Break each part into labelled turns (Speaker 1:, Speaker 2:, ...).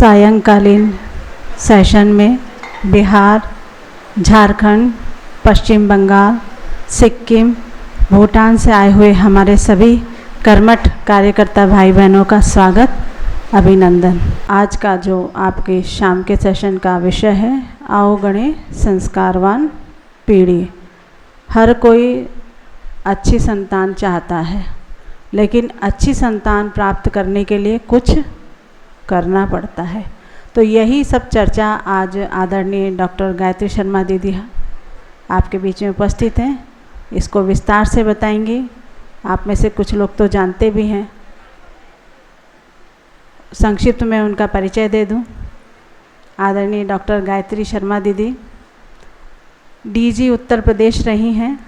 Speaker 1: सायंकालीन session में बिहार, झारखंड, पश्चिम बंगाल, सिक्किम, भूटान से आए हुए हमारे सभी कर्मठ कार्यकर्ता भाई बहनों का स्वागत, अभिनंदन। आज का जो आपके शाम के सेशन का विषय है, आओ गणे संस्कारवान पीढ़ी। हर कोई अच्छी संतान चाहता है, लेकिन अच्छी संतान प्राप्त करने के लिए कुछ करना पड़ता है। तो यही सब चर्चा आज आदरणीय डॉक्टर गायत्री शर्मा दीदी आपके बीच में उपस्थित हैं, इसको विस्तार से बताएंगी। आप में से कुछ लोग तो जानते भी हैं। संक्षिप्त में उनका परिचय दे दूं। आदरणीय डॉक्टर गायत्री शर्मा दीदी डीजी उत्तर प्रदेश रही हैं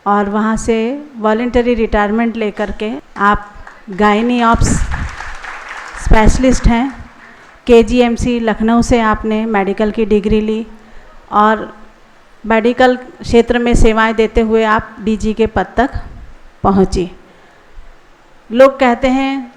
Speaker 1: और वहाँ से वॉलंटरी रिटायरमेंट लेकर के आप गायनी ऑप्स स्पेशलिस्ट हैं। केजीएमसी लखनऊ से आपने मेडिकल की डिग्री ली और मेडिकल क्षेत्र में सेवाएं देते हुए आप डीजी के पद तक पहुंची। लोग कहते हैं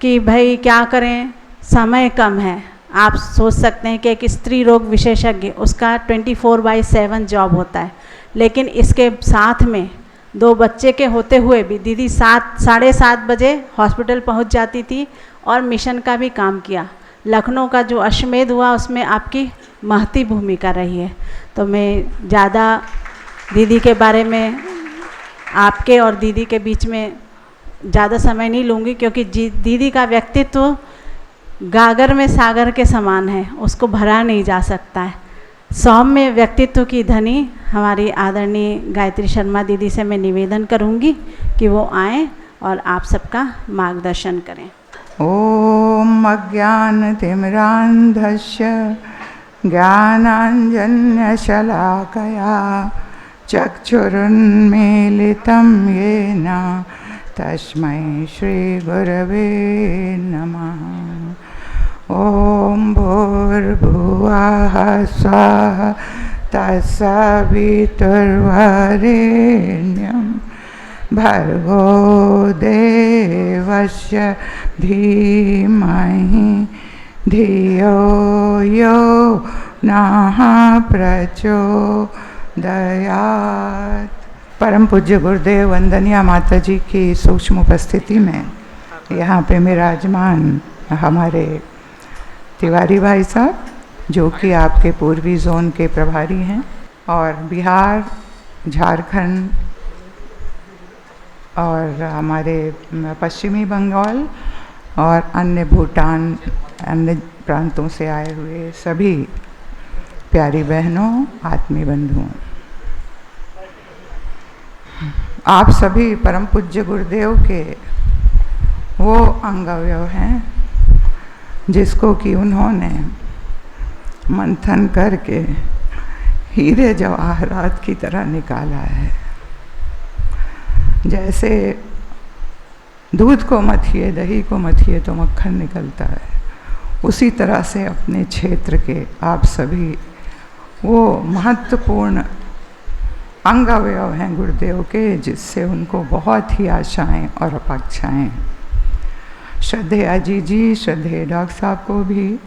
Speaker 1: कि भाई क्या करें, समय कम है। आप सोच सकते हैं कि एक स्त्री रोग विशेषज्ञ उसका 24/7 जॉब होता है, लेकिन इसके साथ में 2 बच्चे के होते हुए भी दीदी 7-7:30 बजे हॉस्पिटल पहुंच जाती थी और मिशन का भी काम किया। लखनऊ का जो अश्वमेध हुआ उसमें आपकी महती भूमिका रही है। तो मैं ज़्यादा दीदी के बारे में आपके और दीदी के बीच में ज़्यादा समय नहीं लूँगी, क्योंकि दीदी का व्यक्तित्व गागर में सागर के समान है, उसको भरा नहीं जा सकता है। सौम्य व्यक्तित्व की धनी हमारी आदरणीय गायत्री शर्मा दीदी से मैं निवेदन करूंगी कि वो आएँ और आप सबका मार्गदर्शन करें।
Speaker 2: ओम अज्ञानतिमिरान्धस्य ज्ञानाञ्जनशलाकया चक्षुरुन्मीलितं येन तस्मै श्रीगुरवे नमः। ओम भूर्भुवः स्वः तत्सवितुर्वरेण्यं भर्गो देवस्य धीमहि धियो यो नः प्रचोदयात्। परम पूज्य गुरुदेव वंदनिया माता जी की सूक्ष्म उपस्थिति में यहाँ पे विराजमान हमारे तिवारी भाई साहब, जो कि आपके पूर्वी जोन के प्रभारी हैं, और बिहार, झारखंड और हमारे पश्चिमी बंगाल और अन्य भूटान, अन्य प्रांतों से आए हुए सभी प्यारी बहनों, आत्मीय बंधुओं, आप सभी परम पूज्य गुरुदेव के वो अंगअवयव हैं जिसको कि उन्होंने मंथन करके हीरे जवाहरात की तरह निकाला है। जैसे दूध को मथिए, दही को मथिए तो मक्खन निकलता है, उसी तरह से अपने क्षेत्र के आप सभी वो महत्वपूर्ण अंग अवयव हैं गुरुदेव के, जिससे उनको बहुत ही आशाएं और अपेक्षाएं। श्रद्धेय अजी जी, श्रद्धेय डॉक्टर साहब को भी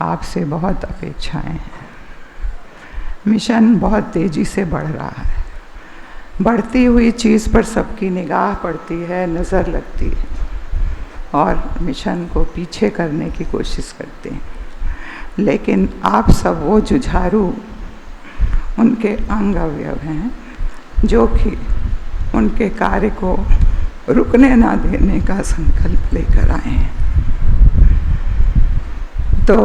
Speaker 2: आपसे बहुत अपेक्षाएं हैं। मिशन बहुत तेज़ी से बढ़ रहा है। बढ़ती हुई चीज़ पर सबकी निगाह पड़ती है, नज़र लगती है और मिशन को पीछे करने की कोशिश करते हैं। लेकिन आप सब वो जुझारू उनके अंग अवयव हैं जो कि उनके कार्य को रुकने ना देने का संकल्प लेकर आए हैं। तो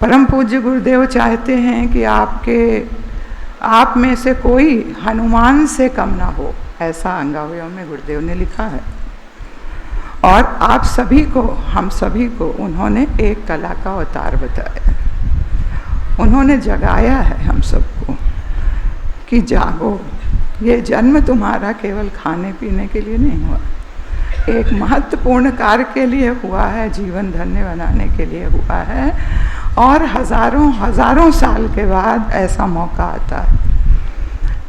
Speaker 2: परम पूज्य गुरुदेव चाहते हैं कि आप में से कोई हनुमान से कम ना हो, ऐसा अंगावयव में गुरुदेव ने लिखा है। और आप सभी को, हम सभी को उन्होंने एक कला का अवतार बताया। उन्होंने जगाया है हम सबको कि जागो, ये जन्म तुम्हारा केवल खाने पीने के लिए नहीं हुआ, एक महत्वपूर्ण कार्य के लिए हुआ है, जीवन धन्य बनाने के लिए हुआ है। और हजारों साल के बाद ऐसा मौका आता है।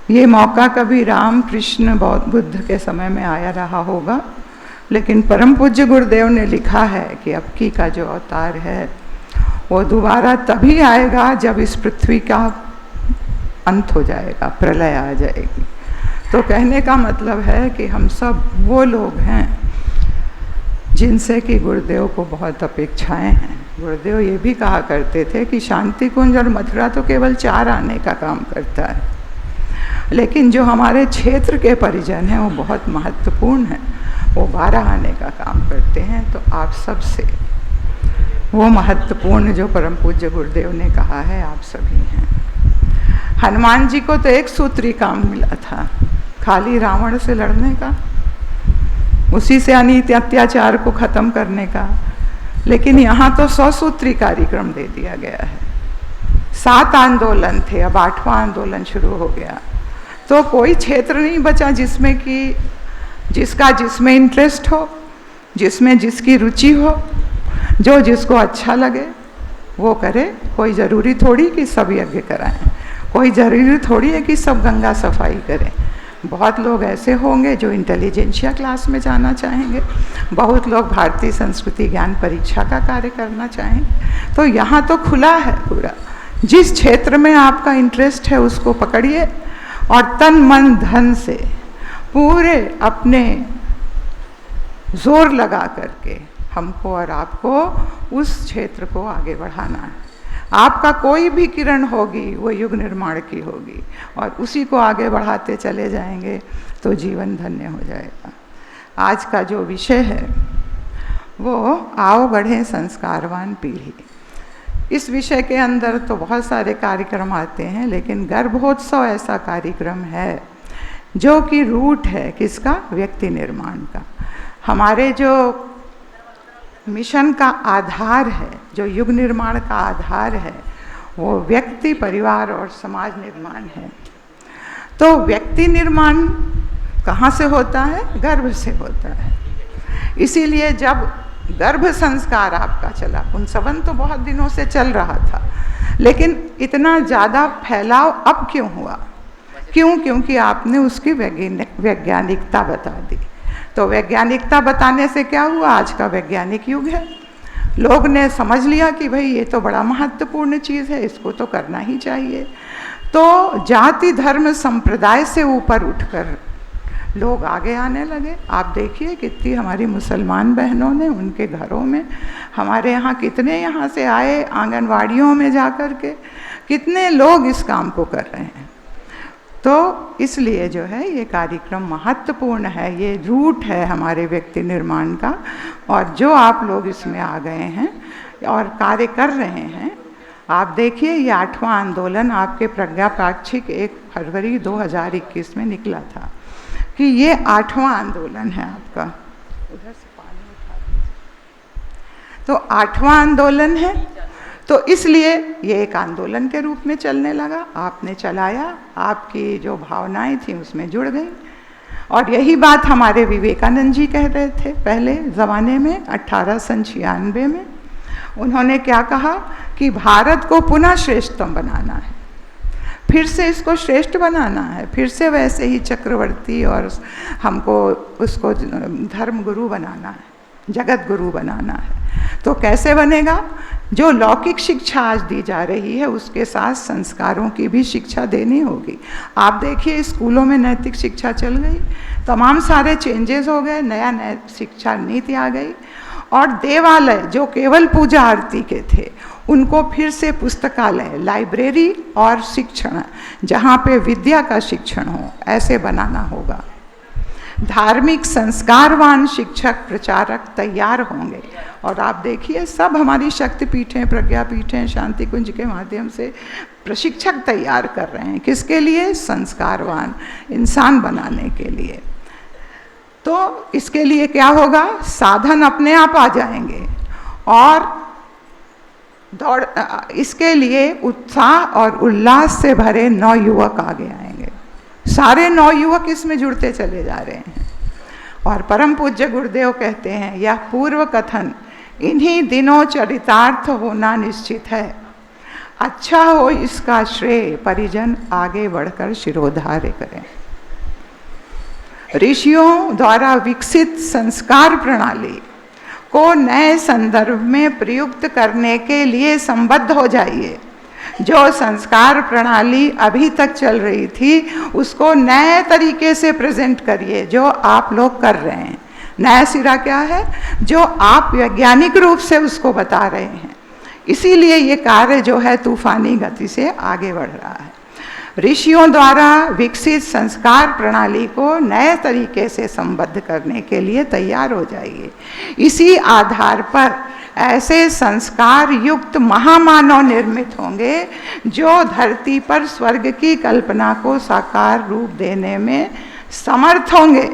Speaker 2: ये मौका कभी राम, कृष्ण, बुद्ध के समय में आया रहा होगा, लेकिन परम पूज्य गुरुदेव ने लिखा है कि अब की का जो अवतार है वो दोबारा तभी आएगा जब इस पृथ्वी का अंत हो जाएगा, प्रलय आ जाएगी। तो कहने का मतलब है कि हम सब वो लोग हैं जिनसे कि गुरुदेव को बहुत अपेक्षाएं हैं। गुरुदेव ये भी कहा करते थे कि शांति कुंज और मथुरा तो केवल 4 आने का काम करता है, लेकिन जो हमारे क्षेत्र के परिजन हैं वो बहुत महत्वपूर्ण हैं, वो 12 आने का काम करते हैं। तो आप सब से वो महत्वपूर्ण जो परम पूज्य गुरुदेव ने कहा है आप सभी हैं। हनुमान जी को तो एक सूत्री काम मिला था, खाली रावण से लड़ने का, उसी से अनीति अत्याचार को ख़त्म करने का, लेकिन यहाँ तो 100 सूत्री कार्यक्रम दे दिया गया है। 7 आंदोलन थे, अब 8वां आंदोलन शुरू हो गया। तो कोई क्षेत्र नहीं बचा जिसमें कि जिसमें इंटरेस्ट हो, जिसमें जिसकी रुचि हो, जो जिसको अच्छा लगे वो करे। कोई ज़रूरी थोड़ी कि सब यज्ञ कराएं, कोई ज़रूरी थोड़ी है कि सब गंगा सफाई करें। बहुत लोग ऐसे होंगे जो इंटेलिजेंशिया क्लास में जाना चाहेंगे, बहुत लोग भारतीय संस्कृति ज्ञान परीक्षा का कार्य करना चाहेंगे। तो यहाँ तो खुला है पूरा, जिस क्षेत्र में आपका इंटरेस्ट है उसको पकड़िए और तन मन धन से पूरे अपने जोर लगा करके हमको और आपको उस क्षेत्र को आगे बढ़ाना है। आपका कोई भी किरण होगी वो युग निर्माण की होगी, और उसी को आगे बढ़ाते चले जाएंगे तो जीवन धन्य हो जाएगा। आज का जो विषय है वो आओ गढ़ें संस्कारवान पीढ़ी। इस विषय के अंदर तो बहुत सारे कार्यक्रम आते हैं, लेकिन गर्भोत्सव ऐसा कार्यक्रम है जो कि रूट है किसका, व्यक्ति निर्माण का। हमारे जो मिशन का आधार है, जो युग निर्माण का आधार है, वो व्यक्ति, परिवार और समाज निर्माण है। तो व्यक्ति निर्माण कहाँ से होता है, गर्भ से होता है। इसीलिए जब गर्भ संस्कार आपका चला, पुंसवन तो बहुत दिनों से चल रहा था, लेकिन इतना ज़्यादा फैलाव अब क्यों हुआ? क्योंकि आपने उसकी वैज्ञानिकता बता दी। तो वैज्ञानिकता बताने से क्या हुआ, आज का वैज्ञानिक युग है। लोग ने समझ लिया कि भाई ये तो बड़ा महत्वपूर्ण चीज़ है, इसको तो करना ही चाहिए। तो जाति धर्म संप्रदाय से ऊपर उठकर लोग आगे आने लगे। आप देखिए कितनी हमारी मुसलमान बहनों ने उनके घरों में, हमारे यहाँ कितने यहाँ से आए, आंगनवाड़ियों में जा कर के कितने लोग इस काम को कर रहे हैं। तो इसलिए जो है ये कार्यक्रम महत्वपूर्ण है, ये रूट है हमारे व्यक्ति निर्माण का। और जो आप लोग इसमें आ गए हैं और कार्य कर रहे हैं, आप देखिए ये 8वां आंदोलन आपके प्रज्ञा पाक्षिक 1 फरवरी 2021 में निकला था कि ये 8वां आंदोलन है आपका। उधर से पानी उठा दीजिए। तो 8वां आंदोलन है, तो इसलिए ये एक आंदोलन के रूप में चलने लगा। आपने चलाया, आपकी जो भावनाएं थी उसमें जुड़ गई। और यही बात हमारे विवेकानंद जी कह रहे थे पहले ज़माने में, 1896 में। उन्होंने क्या कहा कि भारत को पुनः श्रेष्ठतम बनाना है, फिर से इसको श्रेष्ठ बनाना है, फिर से वैसे ही चक्रवर्ती और हमको उसको धर्म गुरु बनाना है, जगत गुरु बनाना है। तो कैसे बनेगा? जो लौकिक शिक्षा आज दी जा रही है उसके साथ संस्कारों की भी शिक्षा देनी होगी। आप देखिए स्कूलों में नैतिक शिक्षा चल गई, तमाम सारे चेंजेस हो गए, नया शिक्षा नीति आ गई। और देवालय जो केवल पूजा आरती के थे उनको फिर से पुस्तकालय, लाइब्रेरी और शिक्षण, जहाँ पे विद्या का शिक्षण हो, ऐसे बनाना होगा। धार्मिक संस्कारवान शिक्षक प्रचारक तैयार होंगे। और आप देखिए सब हमारी शक्तिपीठें, प्रज्ञापीठें, शांति कुंज के माध्यम से प्रशिक्षक तैयार कर रहे हैं। किसके लिए? संस्कारवान इंसान बनाने के लिए। तो इसके लिए क्या होगा? साधन अपने आप आ जाएंगे और इसके लिए उत्साह और उल्लास से भरे नवयुवक आगे आएंगे। सारे नवयुवक इसमें जुड़ते चले जा रहे हैं। और परम पूज्य गुरुदेव कहते हैं यह पूर्व कथन इन्हीं दिनों चरितार्थ होना निश्चित है। अच्छा हो इसका श्रेय परिजन आगे बढ़कर शिरोधार्य करें। ऋषियों द्वारा विकसित संस्कार प्रणाली को नए संदर्भ में प्रयुक्त करने के लिए संबद्ध हो जाइए। जो संस्कार प्रणाली अभी तक चल रही थी उसको नए तरीके से प्रेजेंट करिए, जो आप लोग कर रहे हैं। नया सिरा क्या है? जो आप वैज्ञानिक रूप से उसको बता रहे हैं। इसीलिए ये कार्य जो है तूफानी गति से आगे बढ़ रहा है। ऋषियों द्वारा विकसित संस्कार प्रणाली को नए तरीके से संबद्ध करने के लिए तैयार हो जाइए। इसी आधार पर ऐसे संस्कार युक्त महामानव निर्मित होंगे जो धरती पर स्वर्ग की कल्पना को साकार रूप देने में समर्थ होंगे।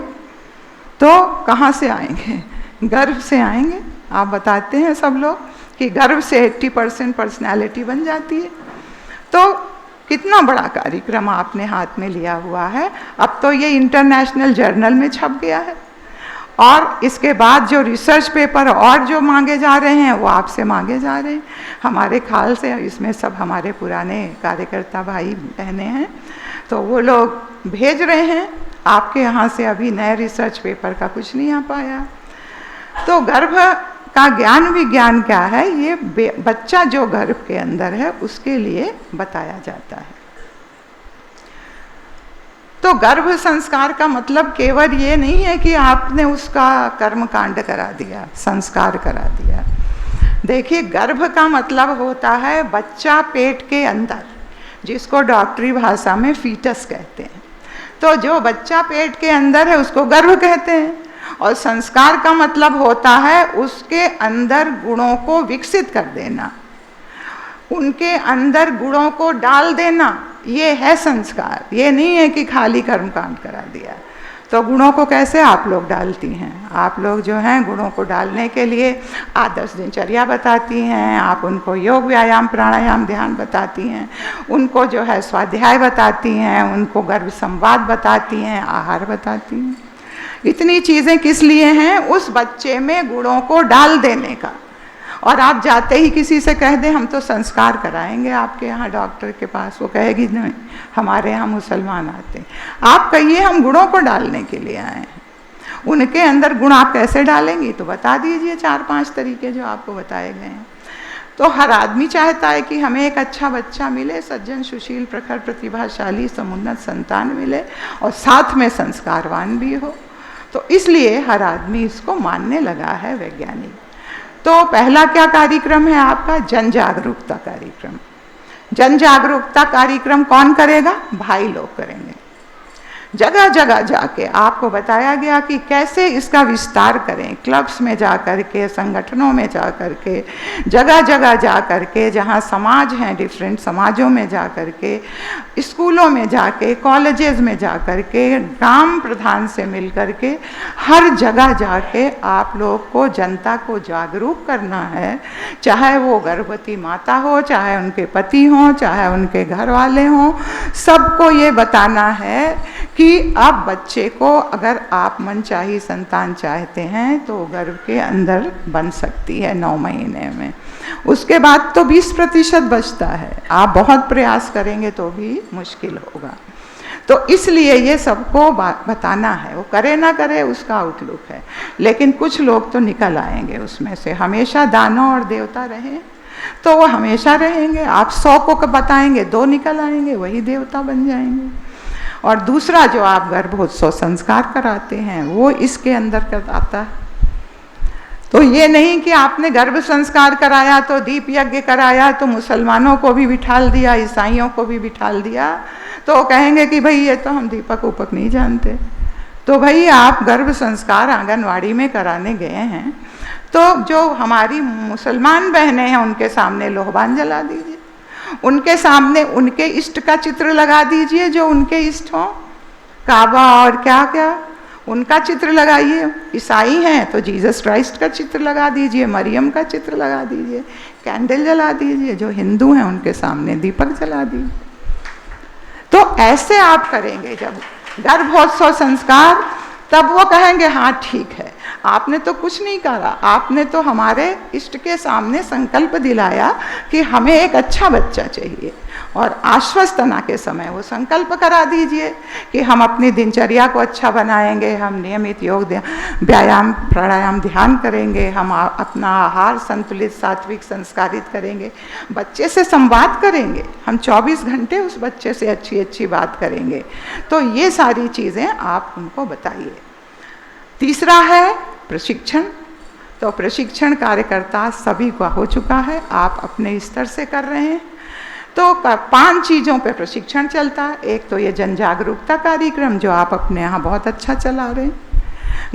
Speaker 2: तो कहाँ से आएंगे? गर्भ से आएंगे। आप बताते हैं सब लोग कि गर्भ से 80% पर्सनैलिटी बन जाती है। तो कितना बड़ा कार्यक्रम आपने हाथ में लिया हुआ है। अब तो ये इंटरनेशनल जर्नल में छप गया है, और इसके बाद जो रिसर्च पेपर और जो मांगे जा रहे हैं वो आपसे मांगे जा रहे हैं। हमारे ख्याल से इसमें सब हमारे पुराने कार्यकर्ता भाई बहनें हैं, तो वो लोग भेज रहे हैं। आपके यहाँ से अभी नए रिसर्च पेपर का कुछ नहीं आ पाया। तो गर्भ का ज्ञान विज्ञान क्या है? ये बच्चा जो गर्भ के अंदर है उसके लिए बताया जाता है। तो गर्भ संस्कार का मतलब केवल ये नहीं है कि आपने उसका कर्म कांड करा दिया, संस्कार करा दिया। देखिए, गर्भ का मतलब होता है बच्चा पेट के अंदर, जिसको डॉक्टरी भाषा में फीटस कहते हैं। तो जो बच्चा पेट के अंदर है उसको गर्भ कहते हैं। और संस्कार का मतलब होता है उसके अंदर गुणों को विकसित कर देना, उनके अंदर गुणों को डाल देना, ये है संस्कार। ये नहीं है कि खाली कर्मकांड करा दिया। तो गुणों को कैसे आप लोग डालती हैं? आप लोग जो हैं गुणों को डालने के लिए आदर्श दिनचर्या बताती हैं, आप उनको योग व्यायाम प्राणायाम ध्यान बताती हैं, उनको जो है स्वाध्याय बताती हैं, उनको गर्भ संवाद बताती हैं, आहार बताती हैं। इतनी चीज़ें किस लिए हैं? उस बच्चे में गुणों को डाल देने का। और आप जाते ही किसी से कह दें हम तो संस्कार कराएंगे आपके यहाँ डॉक्टर के पास, वो कहेगी नहीं हमारे यहाँ मुसलमान आते हैं। आप कहिए हम गुणों को डालने के लिए आए हैं। उनके अंदर गुण आप कैसे डालेंगी? तो बता दीजिए 4-5 तरीके जो आपको बताए गए हैं। तो हर आदमी चाहता है कि हमें एक अच्छा बच्चा मिले, सज्जन सुशील प्रखर प्रतिभाशाली समुन्नत संतान मिले, और साथ में संस्कारवान भी हो। तो इसलिए हर आदमी इसको मानने लगा है, वैज्ञानिक। तो पहला क्या कार्यक्रम है आपका? जन जागरूकता कार्यक्रम। जन जागरूकता कार्यक्रम कौन करेगा? भाई लोग करेंगे। जगह जगह जाके आपको बताया गया कि कैसे इसका विस्तार करें। क्लब्स में जा कर के, संगठनों में जा कर के, जगह जगह जा कर के, जहाँ समाज हैं डिफरेंट समाजों में जा कर के, स्कूलों में जाके, कॉलेजेस में जा कर के, ग्राम प्रधान से मिल कर के, हर जगह जाके आप लोग को, जनता को जागरूक करना है। चाहे वो गर्भवती माता हो, चाहे उनके पति हों, चाहे उनके घर वाले हों, सबको ये बताना है कि अब बच्चे को अगर आप मनचाही संतान चाहते हैं तो गर्भ के अंदर बन सकती है 9 महीने में। उसके बाद तो 20% बचता है। आप बहुत प्रयास करेंगे तो भी मुश्किल होगा। तो इसलिए ये सबको बताना है। वो करे ना करे उसका आउटलुक है, लेकिन कुछ लोग तो निकल आएंगे उसमें से। हमेशा दानव और देवता रहे तो वो हमेशा रहेंगे। आप 100 को बताएंगे, 2 निकल आएंगे, वही देवता बन जाएंगे। और दूसरा जो आप गर्भोत्सव संस्कार कराते हैं वो इसके अंदर आता है। तो ये नहीं कि आपने गर्भ संस्कार कराया तो दीप यज्ञ कराया तो मुसलमानों को भी बिठाल दिया, ईसाइयों को भी बिठाल दिया, तो कहेंगे कि भाई ये तो हम दीपक उपक नहीं जानते। तो भाई आप गर्भ संस्कार आंगनवाड़ी में कराने गए हैं तो जो हमारी मुसलमान बहनें हैं उनके सामने लोहबान जला दीजिए, उनके सामने उनके इष्ट का चित्र लगा दीजिए जो उनके इष्ट हो, काबा और क्या क्या उनका चित्र लगाइए। ईसाई हैं तो जीसस क्राइस्ट का चित्र लगा दीजिए, मरियम का चित्र लगा दीजिए, कैंडल जला दीजिए। जो हिंदू हैं उनके सामने दीपक जला दीजिए। तो ऐसे आप करेंगे जब गर्भोत्सव संस्कार, तब वो कहेंगे हाँ ठीक है, आपने तो कुछ नहीं करा, आपने तो हमारे इष्ट के सामने संकल्प दिलाया कि हमें एक अच्छा बच्चा चाहिए, और आश्वस्तना के समय वो संकल्प करा दीजिए कि हम अपनी दिनचर्या को अच्छा बनाएंगे, हम नियमित योग व्यायाम प्राणायाम ध्यान करेंगे, हम अपना आहार संतुलित सात्विक संस्कारित करेंगे, बच्चे से संवाद करेंगे, हम 24 घंटे उस बच्चे से अच्छी अच्छी बात करेंगे। तो ये सारी चीज़ें आप उनको बताइए। तीसरा है प्रशिक्षण। तो प्रशिक्षण कार्यकर्ता सभी का हो चुका है, आप अपने स्तर से कर रहे हैं। तो 5 चीज़ों पे प्रशिक्षण चलता है। एक तो ये जन जागरूकता कार्यक्रम जो आप अपने यहाँ बहुत अच्छा चला रहे हैं,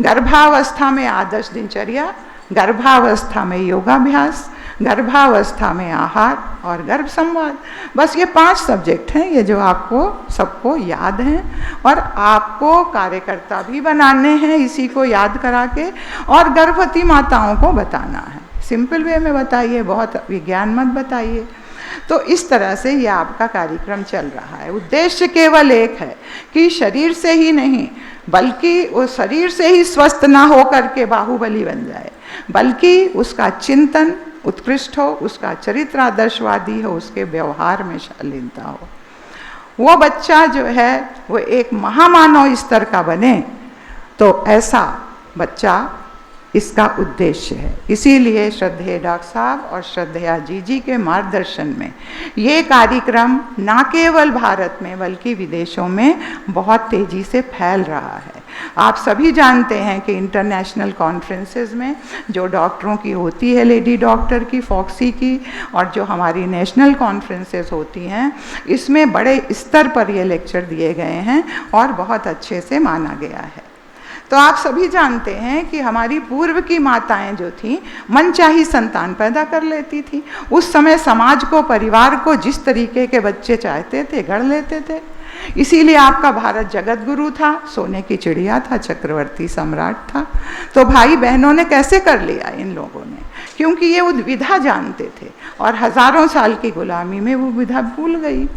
Speaker 2: गर्भावस्था में आदर्श दिनचर्या, गर्भावस्था में योगाभ्यास, गर्भावस्था में आहार और गर्भ संवाद। बस ये 5 सब्जेक्ट हैं, ये जो आपको सबको याद हैं और आपको कार्यकर्ता भी बनाने हैं इसी को याद करा के, और गर्भवती माताओं को बताना है। सिंपल वे में बताइए, बहुत विज्ञान मत बताइए। तो इस तरह से ये आपका कार्यक्रम चल रहा है। उद्देश्य केवल एक है कि शरीर से ही नहीं, बल्कि वो शरीर से ही स्वस्थ ना हो करके बाहुबली बन जाए, बल्कि उसका चिंतन उत्कृष्ट हो, उसका चरित्र आदर्शवादी हो, उसके व्यवहार में शालीनता हो। वो बच्चा जो है वो एक महामानव स्तर का बने। तो ऐसा बच्चा इसका उद्देश्य है। इसीलिए श्रद्धेय डॉक्टर साहब और श्रद्धेया जी के मार्गदर्शन में ये कार्यक्रम ना केवल भारत में बल्कि विदेशों में बहुत तेज़ी से फैल रहा है। आप सभी जानते हैं कि इंटरनेशनल कॉन्फ्रेंसेस में जो डॉक्टरों की होती है, लेडी डॉक्टर की, फॉक्सी की, और जो हमारी नेशनल कॉन्फ्रेंसेस होती हैं, इसमें बड़े स्तर पर ये लेक्चर दिए गए हैं और बहुत अच्छे से माना गया है। तो आप सभी जानते हैं कि हमारी पूर्व की माताएं जो थीं मनचाही संतान पैदा कर लेती थी। उस समय समाज को, परिवार को जिस तरीके के बच्चे चाहते थे गढ़ लेते थे। इसीलिए आपका भारत जगत गुरु था, सोने की चिड़िया था, चक्रवर्ती सम्राट था। तो भाई बहनों ने कैसे कर लिया इन लोगों ने? क्योंकि ये वो विधा जानते थे और हजारों साल की गुलामी में वो विधा भूल गई।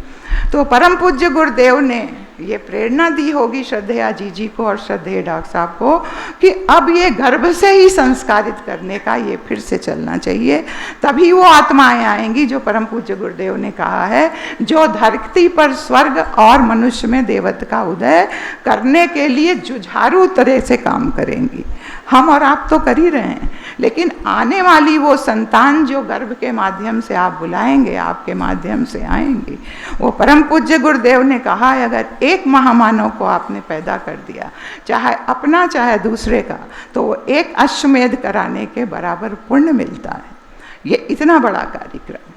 Speaker 2: तो परम पूज्य गुरुदेव ने ये प्रेरणा दी होगी श्रद्धेया जी को और श्रद्धेय डॉक्टर साहब को कि अब ये गर्भ से ही संस्कारित करने का ये फिर से चलना चाहिए। तभी वो आत्माएं आएंगी जो परम पूज्य गुरुदेव ने कहा है, जो धरती पर स्वर्ग और मनुष्य में देवता का उदय करने के लिए जुझारू तरह से काम करेंगी। हम और आप तो कर ही रहे हैं, लेकिन आने वाली वो संतान जो गर्भ के माध्यम से आप बुलाएंगे, आपके माध्यम से आएंगी, वो परम पूज्य गुरुदेव ने कहा है, अगर एक महामानव को आपने पैदा कर दिया, चाहे अपना चाहे दूसरे का, तो वो एक अश्वमेध कराने के बराबर पुण्य मिलता है। ये इतना बड़ा कार्यक्रम,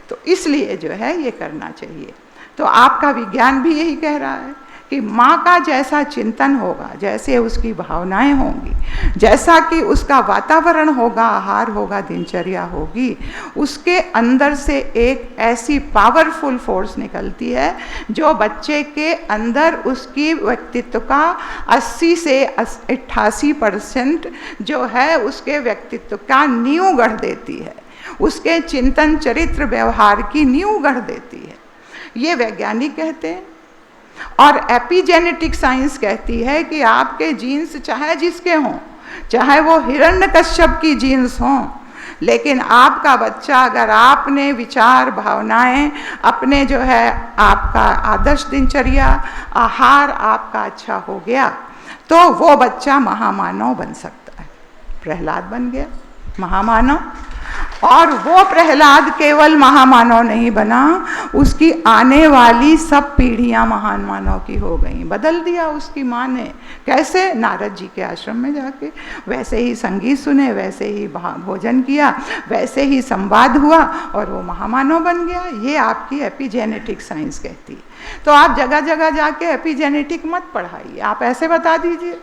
Speaker 2: तो इसलिए जो है ये करना चाहिए। तो आपका विज्ञान भी यही कह रहा है कि माँ का जैसा चिंतन होगा, जैसे उसकी भावनाएं होंगी, जैसा कि उसका वातावरण होगा, आहार होगा, दिनचर्या होगी, उसके अंदर से एक ऐसी पावरफुल फोर्स निकलती है जो बच्चे के अंदर उसकी व्यक्तित्व का 80 से 88% जो है उसके व्यक्तित्व का नींव गढ़ देती है, उसके चिंतन चरित्र व्यवहार की नींव गढ़ देती है। ये वैज्ञानिक कहते हैं। और एपिजेनेटिक साइंस कहती है कि आपके जीन्स चाहे जिसके हों, चाहे वो हिरण्यकश्यप की जीन्स हों, लेकिन आपका बच्चा, अगर आपने विचार भावनाएं अपने जो है आपका आदर्श दिनचर्या आहार आपका अच्छा हो गया, तो वो बच्चा महामानव बन सकता है। प्रहलाद बन गया महामानव, और वो प्रहलाद केवल महामानव नहीं बना, उसकी आने वाली सब पीढ़ियां महान मानव की हो गई। बदल दिया उसकी माँ ने। कैसे? नारद जी के आश्रम में जाके वैसे ही संगीत सुने, वैसे ही भोजन किया, वैसे ही संवाद हुआ और वो महामानव बन गया। ये आपकी एपिजेनेटिक साइंस कहती है। तो आप जगह जगह जाके एपिजेनेटिक मत पढ़ाइए, आप ऐसे बता दीजिए,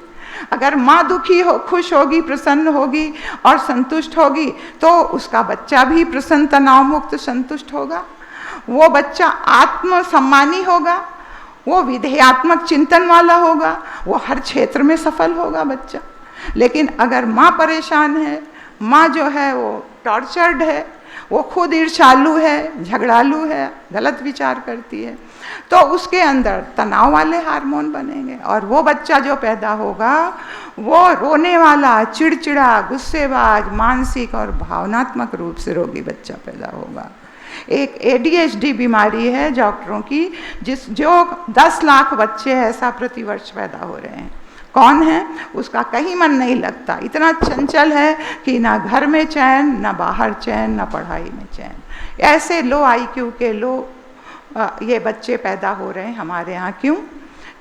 Speaker 2: अगर माँ दुखी हो, खुश होगी, प्रसन्न होगी और संतुष्ट होगी, तो उसका बच्चा भी प्रसन्न, तनाव मुक्त, संतुष्ट होगा। वो बच्चा आत्म सम्मानी होगा, वो विधेयात्मक चिंतन वाला होगा, वो हर क्षेत्र में सफल होगा बच्चा। लेकिन अगर माँ परेशान है, माँ जो है वो टॉर्चर्ड है, वो खुद ईर्ष्यालु है, झगड़ालू है, गलत विचार करती है, तो उसके अंदर तनाव वाले हार्मोन बनेंगे और वो बच्चा जो पैदा होगा वो रोने वाला, चिड़चिड़ा, गुस्सेबाज, मानसिक और भावनात्मक रूप से रोगी बच्चा पैदा होगा। एक ADHD बीमारी है डॉक्टरों की, जो 10 लाख बच्चे ऐसा प्रतिवर्ष पैदा हो रहे हैं। कौन है? उसका कहीं मन नहीं लगता, इतना चंचल है कि ना घर में चैन, ना बाहर चैन, ना पढ़ाई में चैन। ऐसे लो IQ के ये बच्चे पैदा हो रहे हैं हमारे यहाँ। क्यों?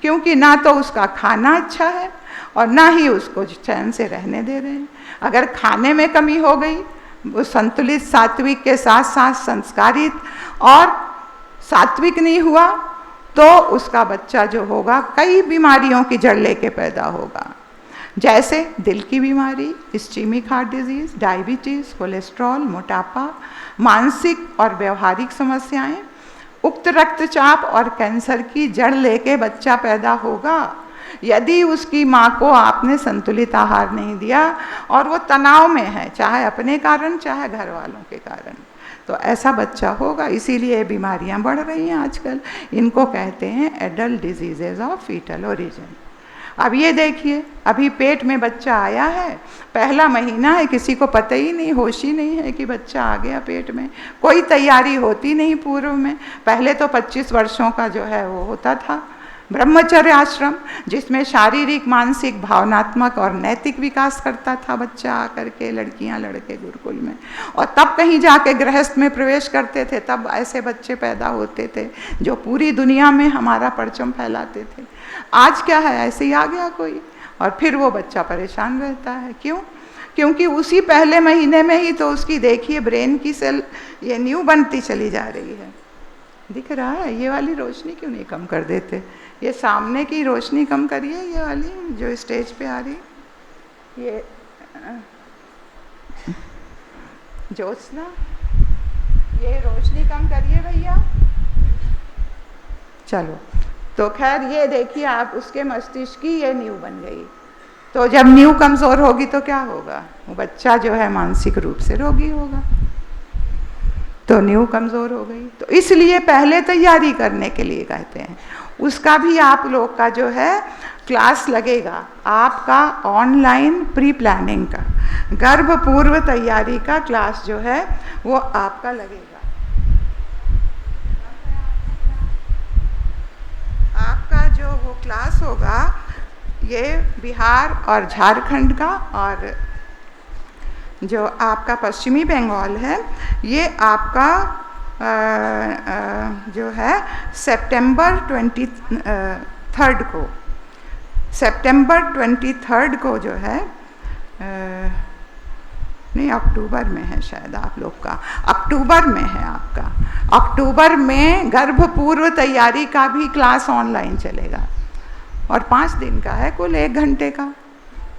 Speaker 2: क्योंकि ना तो उसका खाना अच्छा है और ना ही उसको चैन से रहने दे रहे हैं। अगर खाने में कमी हो गई, वो संतुलित सात्विक के साथ साथ संस्कारित और सात्विक नहीं हुआ, तो उसका बच्चा जो होगा कई बीमारियों की जड़ लेके पैदा होगा, जैसे दिल की बीमारी, ischaemic heart disease, diabetes, cholesterol, मोटापा, मानसिक और व्यवहारिक समस्याएं, उक्त रक्तचाप और कैंसर की जड़ लेके बच्चा पैदा होगा यदि उसकी माँ को आपने संतुलित आहार नहीं दिया और वो तनाव में है, चाहे अपने कारण चाहे घर वालों के कारण, तो ऐसा बच्चा होगा। इसीलिए बीमारियां बढ़ रही हैं आजकल। इनको कहते हैं adult diseases of fetal origin. अब ये देखिए, अभी पेट में बच्चा आया है, पहला महीना है, किसी को पता ही नहीं, होश ही नहीं है कि बच्चा आ गया पेट में। कोई तैयारी होती नहीं पूर्व में। पहले तो 25 वर्षों का जो है वो होता था ब्रह्मचर्य आश्रम, जिसमें शारीरिक, मानसिक, भावनात्मक और नैतिक विकास करता था बच्चा आकर के, लड़कियां लड़के गुरुकुल में, और तब कहीं जाके गृहस्थ में प्रवेश करते थे। तब ऐसे बच्चे पैदा होते थे जो पूरी दुनिया में हमारा परचम फैलाते थे। आज क्या है, ऐसे ही आ गया कोई, और फिर वो बच्चा परेशान रहता है। क्यों? क्योंकि उसी पहले महीने में ही तो उसकी देखिए ब्रेन की सेल ये न्यू बनती चली जा रही है। दिख रहा है? ये वाली रोशनी क्यों नहीं कम कर देते? ये सामने की रोशनी कम करिए, ये वाली जो स्टेज पे आ रही, ये ज्योत्सना, ये रोशनी कम करिए भैया। चलो, तो खैर ये देखिए आप, उसके मस्तिष्क की ये नींव बन गई। तो जब नींव कमजोर होगी तो क्या होगा? वो बच्चा जो है मानसिक रूप से रोगी होगा। तो नींव कमजोर हो गई, तो इसलिए पहले तैयारी करने के लिए कहते हैं। उसका भी आप लोग का जो है क्लास लगेगा, आपका ऑनलाइन प्री प्लानिंग का, गर्भ पूर्व तैयारी का क्लास जो है वो आपका लगेगा। आपका जो वो क्लास होगा ये बिहार और झारखंड का, और जो आपका पश्चिमी बंगाल है ये आपका जो है सितंबर 23 को, सितंबर 23 को जो है नहीं, अक्टूबर में है शायद आप लोग का, अक्टूबर में है आपका। अक्टूबर में गर्भ पूर्व तैयारी का भी क्लास ऑनलाइन चलेगा और 5 दिन का है, कुल 1 घंटे का,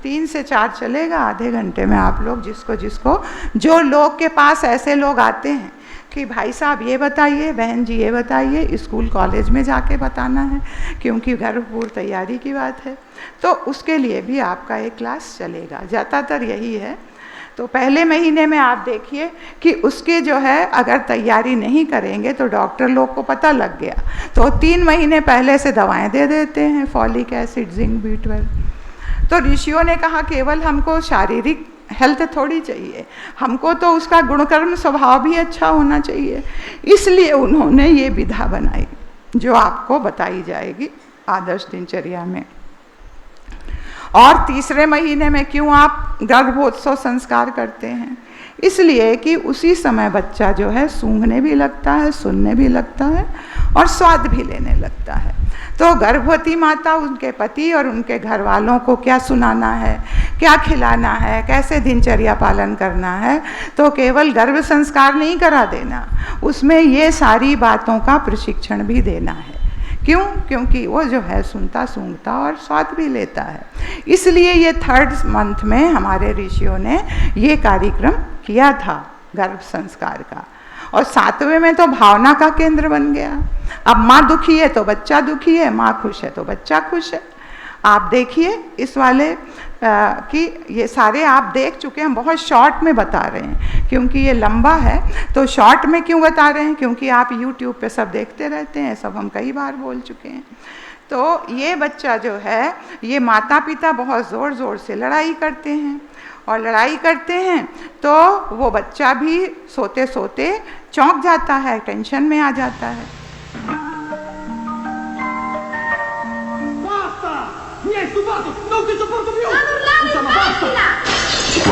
Speaker 2: 3 से 4 चलेगा। आधे घंटे में आप लोग जिसको जो लोग के पास ऐसे लोग आते हैं कि भाई साहब ये बताइए, बहन जी ये बताइए, स्कूल कॉलेज में जाके बताना है क्योंकि गर्भ पूर्व तैयारी की बात है, तो उसके लिए भी आपका एक क्लास चलेगा। ज़्यादातर यही है। तो पहले महीने में आप देखिए कि उसके जो है अगर तैयारी नहीं करेंगे तो डॉक्टर लोग को पता लग गया तो 3 महीने पहले से दवाएं दे देते हैं, फॉलिक एसिड, जिंक, B12। तो ऋषियों ने कहा केवल हमको शारीरिक हेल्थ थोड़ी चाहिए, हमको तो उसका गुणकर्म स्वभाव भी अच्छा होना चाहिए। इसलिए उन्होंने ये विधा बनाई जो आपको बताई जाएगी आदर्श दिनचर्या में। और तीसरे महीने में क्यों आप गर्भोत्सव संस्कार करते हैं? इसलिए कि उसी समय बच्चा जो है सूंघने भी लगता है, सुनने भी लगता है और स्वाद भी लेने लगता है। तो गर्भवती माता उनके पति और उनके घर वालों को क्या सुनाना है, क्या खिलाना है, कैसे दिनचर्या पालन करना है, तो केवल गर्भ संस्कार नहीं करा देना, उसमें ये सारी बातों का प्रशिक्षण भी देना है। क्यों? क्योंकि वो जो है सुनता, सूंघता और स्वाद भी लेता है। इसलिए ये 3rd मंथ में हमारे ऋषियों ने ये कार्यक्रम किया था गर्भ संस्कार का। और 7वें में तो भावना का केंद्र बन गया। अब माँ दुखी है तो बच्चा दुखी है, माँ खुश है तो बच्चा खुश है। आप देखिए इस वाले कि ये सारे आप देख चुके हैं, बहुत शॉर्ट में बता रहे हैं क्योंकि ये लंबा है। तो शॉर्ट में क्यों बता रहे हैं? क्योंकि आप YouTube पे सब देखते रहते हैं, सब हम कई बार बोल चुके हैं। तो ये बच्चा जो है, ये माता पिता बहुत ज़ोर ज़ोर से लड़ाई करते हैं और लड़ाई करते हैं तो वो बच्चा भी सोते सोते चौंक जाता है, टेंशन में आ जाता है।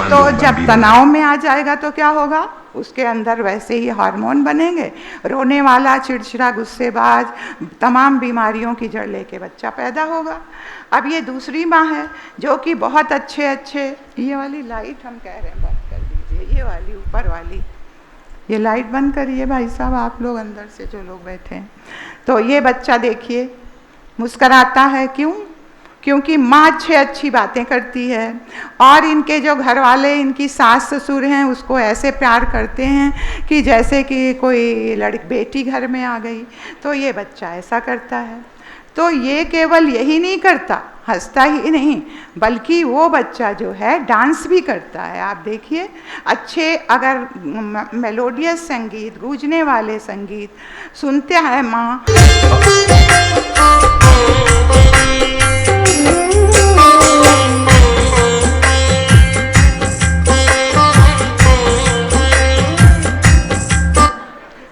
Speaker 2: तो जब तनाव में आ जाएगा तो क्या होगा, उसके अंदर वैसे ही हार्मोन बनेंगे, रोने वाला, चिड़चिड़ा, गुस्सेबाज, तमाम बीमारियों की जड़ लेके बच्चा पैदा होगा। अब ये दूसरी माँ है जो कि बहुत अच्छे ये वाली लाइट हम कह रहे हैं बंद कर दीजिए, ये वाली ऊपर वाली ये लाइट बंद करिए भाई साहब, आप लोग अंदर से जो लोग बैठे हैं। तो ये बच्चा देखिए मुस्कराता है, क्यों? क्योंकि माँ अच्छी बातें करती है और इनके जो घर वाले, इनकी सास ससुर हैं, उसको ऐसे प्यार करते हैं कि जैसे कि कोई बेटी घर में आ गई। तो ये बच्चा ऐसा करता है। तो ये केवल यही नहीं करता, हंसता ही नहीं, बल्कि वो बच्चा जो है डांस भी करता है। आप देखिए, अच्छे अगर मेलोडियस संगीत, गूंजने वाले संगीत सुनते हैं माँ,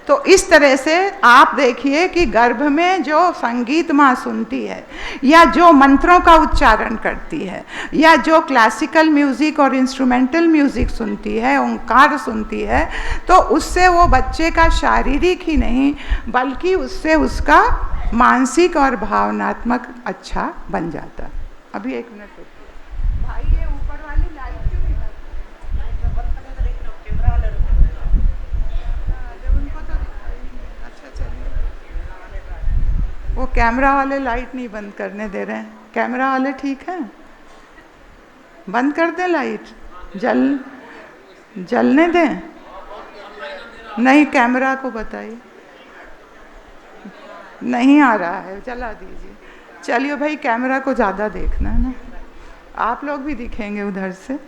Speaker 2: तो इस तरह से आप देखिए कि गर्भ में जो संगीत माँ सुनती है, या जो मंत्रों का उच्चारण करती है, या जो क्लासिकल म्यूज़िक और इंस्ट्रूमेंटल म्यूज़िक सुनती है, ओंकार सुनती है, तो उससे वो बच्चे का शारीरिक ही नहीं बल्कि उससे उसका मानसिक और भावनात्मक अच्छा बन जाता है। अभी 1 मिनट रुकिए भाई, ये ऊपर वाली लाइट क्यों नहीं वो कैमरा वाले लाइट नहीं बंद करने दे रहे हैं। कैमरा वाले ठीक है, बंद कर दें लाइट, जलने दें? नहीं, कैमरा को बताइए, नहीं आ रहा है, जला दीजिए। चलिए भाई, कैमरा को ज़्यादा देखना है ना, आप लोग भी दिखेंगे उधर से।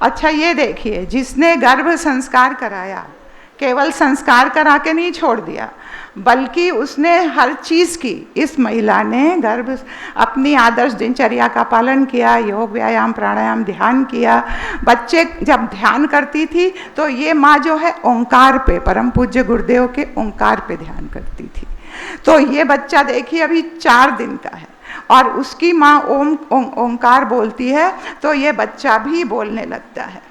Speaker 2: अच्छा, ये देखिए, जिसने गर्भ संस्कार कराया, केवल संस्कार करा के नहीं छोड़ दिया, बल्कि उसने हर चीज़ की, इस महिला ने गर्भ अपनी आदर्श दिनचर्या का पालन किया, योग, व्यायाम, प्राणायाम, ध्यान किया। बच्चे जब ध्यान करती थी तो ये माँ जो है ओंकार पे, परम पूज्य गुरुदेव के ओंकार पे ध्यान करती थी। तो ये बच्चा देखिए अभी 4 दिन का है और उसकी माँ ओंकार बोलती है, तो ये बच्चा भी बोलने लगता है।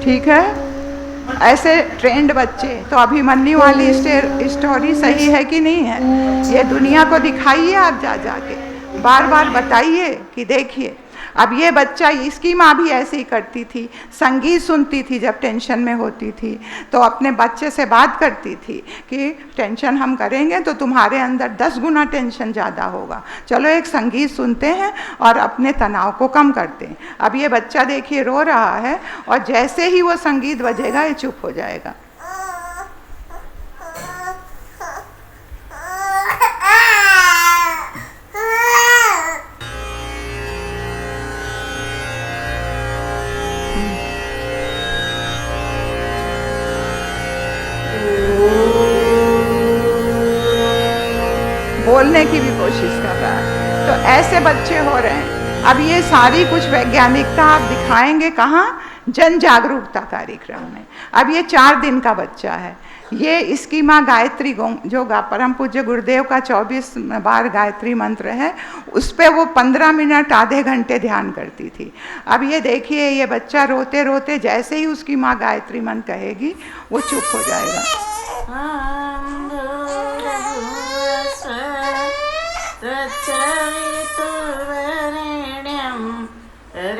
Speaker 2: ठीक है, ऐसे ट्रेंड बच्चे। तो अभिमन्यु वाली स्टोरी सही है कि नहीं है? ये दुनिया को दिखाइए, आप जाके बार बार बताइए कि देखिए। अब ये बच्चा, इसकी माँ भी ऐसे ही करती थी, संगीत सुनती थी जब टेंशन में होती थी, तो अपने बच्चे से बात करती थी कि टेंशन हम करेंगे तो तुम्हारे अंदर 10 गुना टेंशन ज़्यादा होगा, चलो एक संगीत सुनते हैं और अपने तनाव को कम करते हैं। अब ये बच्चा देखिए रो रहा है और जैसे ही वो संगीत बजेगा ये चुप हो जाएगा। बोलने की भी कोशिश कर रहा है। तो ऐसे बच्चे हो रहे हैं। अब ये सारी कुछ वैज्ञानिकता आप दिखाएंगे कहाँ? जन जागरूकता कार्यक्रम में। अब ये 4 दिन का बच्चा है, ये इसकी माँ गायत्री जो परम पूज्य गुरुदेव का 24 बार गायत्री मंत्र है, उस पर वो 15 मिनट आधे घंटे ध्यान करती थी। अब ये देखिए, ये बच्चा रोते रोते जैसे ही उसकी माँ गायत्री मंत्र कहेगी वो चुप हो जाएगा।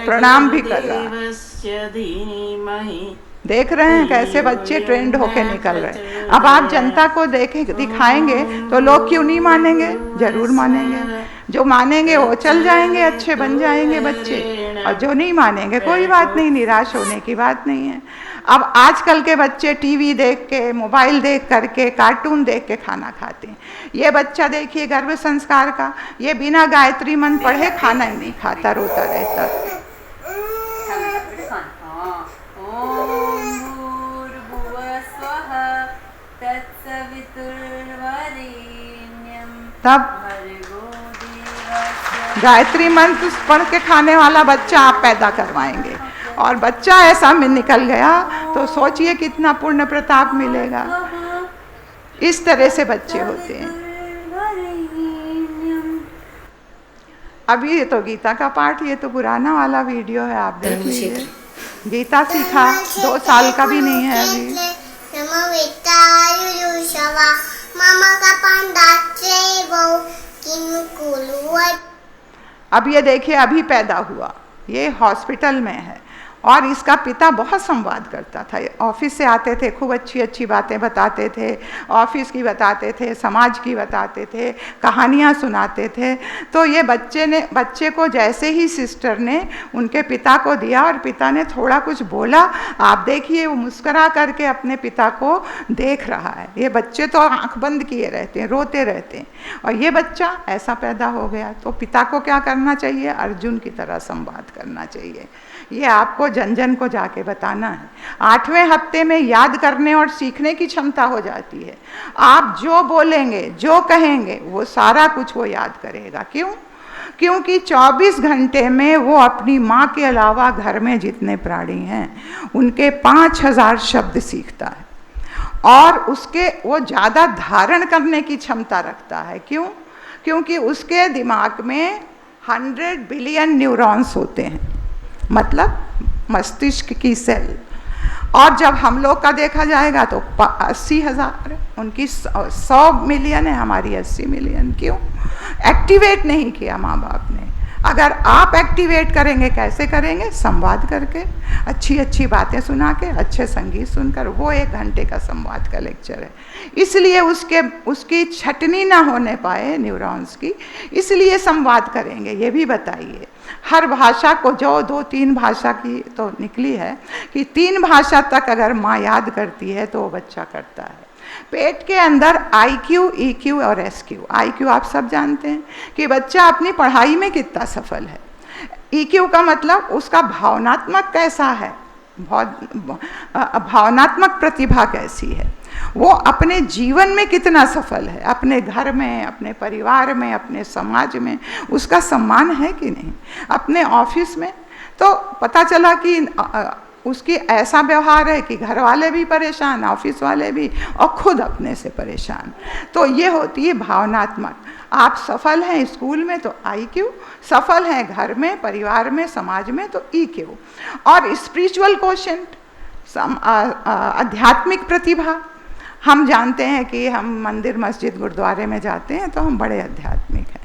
Speaker 2: प्रणाम भी कर रहा। देख रहे हैं कैसे बच्चे ट्रेंड होके निकल रहे हैं। अब आप जनता को दिखाएंगे तो लोग क्यों नहीं मानेंगे? जरूर मानेंगे। जो मानेंगे वो चल जाएंगे, अच्छे बन जाएंगे बच्चे, और जो नहीं मानेंगे कोई बात नहीं, निराश होने की बात नहीं है। अब आजकल के बच्चे टीवी देख के, मोबाइल देख करके, कार्टून देख के खाना खाते हैं। ये बच्चा देखिए गर्भ संस्कार का, ये बिना गायत्री मंत्र पढ़े खाना ही नहीं खाता, रोता रहता। तब गायत्री मंत्र पढ़ के खाने वाला बच्चा आप पैदा करवाएंगे, और बच्चा ऐसा में निकल गया तो सोचिए कितना पुण्य प्रताप मिलेगा। इस तरह से बच्चे होते हैं। अभी ये तो गीता का पाठ, ये तो पुराना वाला वीडियो है, आप देख लीजिए। गीता सीखा 2 साल का भी नहीं है अभी। अब ये देखिए अभी पैदा हुआ, ये हॉस्पिटल में है, और इसका पिता बहुत संवाद करता था। ऑफिस से आते थे, खूब अच्छी अच्छी बातें बताते थे, ऑफिस की बताते थे, समाज की बताते थे, कहानियाँ सुनाते थे। तो ये बच्चे को जैसे ही सिस्टर ने उनके पिता को दिया और पिता ने थोड़ा कुछ बोला, आप देखिए वो मुस्करा करके अपने पिता को देख रहा है। ये बच्चे तो आंख बंद किए रहते हैं, रोते रहते हैं, और ये बच्चा ऐसा पैदा हो गया। तो पिता को क्या करना चाहिए? अर्जुन की तरह संवाद करना चाहिए। ये आपको जन जन को जाके बताना है। 8वें हफ्ते में याद करने और सीखने की क्षमता हो जाती है। आप जो बोलेंगे, जो कहेंगे, वो सारा कुछ वो याद करेगा। क्यों? क्योंकि 24 घंटे में वो अपनी माँ के अलावा घर में जितने प्राणी हैं उनके 5000 शब्द सीखता है, और उसके वो ज़्यादा धारण करने की क्षमता रखता है। क्यों? क्योंकि उसके दिमाग में 100 बिलियन न्यूरॉन्स होते हैं, मतलब मस्तिष्क की सेल। और जब हम लोग का देखा जाएगा तो 80,000, उनकी 100 मिलियन है, हमारी 80 मिलियन। क्यों? एक्टिवेट नहीं किया माँ बाप ने। अगर आप एक्टिवेट करेंगे, कैसे करेंगे? संवाद करके, अच्छी अच्छी बातें सुना के, अच्छे संगीत सुनकर। वो 1 घंटे का संवाद का लेक्चर है, इसलिए उसकी छटनी ना होने पाए न्यूरॉन्स की, इसलिए संवाद करेंगे। ये भी बताइए, हर भाषा को जो 2-3 भाषा की तो निकली है कि 3 भाषा तक अगर माँ याद करती है तो वो बच्चा करता है। पेट के अंदर IQ, EQ और SQ। IQ आप सब जानते हैं कि बच्चा अपनी पढ़ाई में कितना सफल है। EQ का मतलब उसका भावनात्मक कैसा है, भावनात्मक प्रतिभा कैसी है, वो अपने जीवन में कितना सफल है, अपने घर में, अपने परिवार में, अपने समाज में उसका सम्मान है कि नहीं, अपने ऑफिस में। तो पता चला कि उसकी ऐसा व्यवहार है कि घर वाले भी परेशान, ऑफिस वाले भी, और खुद अपने से परेशान। तो ये होती है भावनात्मक। आप सफल हैं स्कूल में तो IQ, सफल हैं घर में, परिवार में, समाज में तो EQ। और स्पिरिचुअल क्वोशेंट, आध्यात्मिक प्रतिभा। हम जानते हैं कि हम मंदिर, मस्जिद, गुरुद्वारे में जाते हैं तो हम बड़े आध्यात्मिक हैं,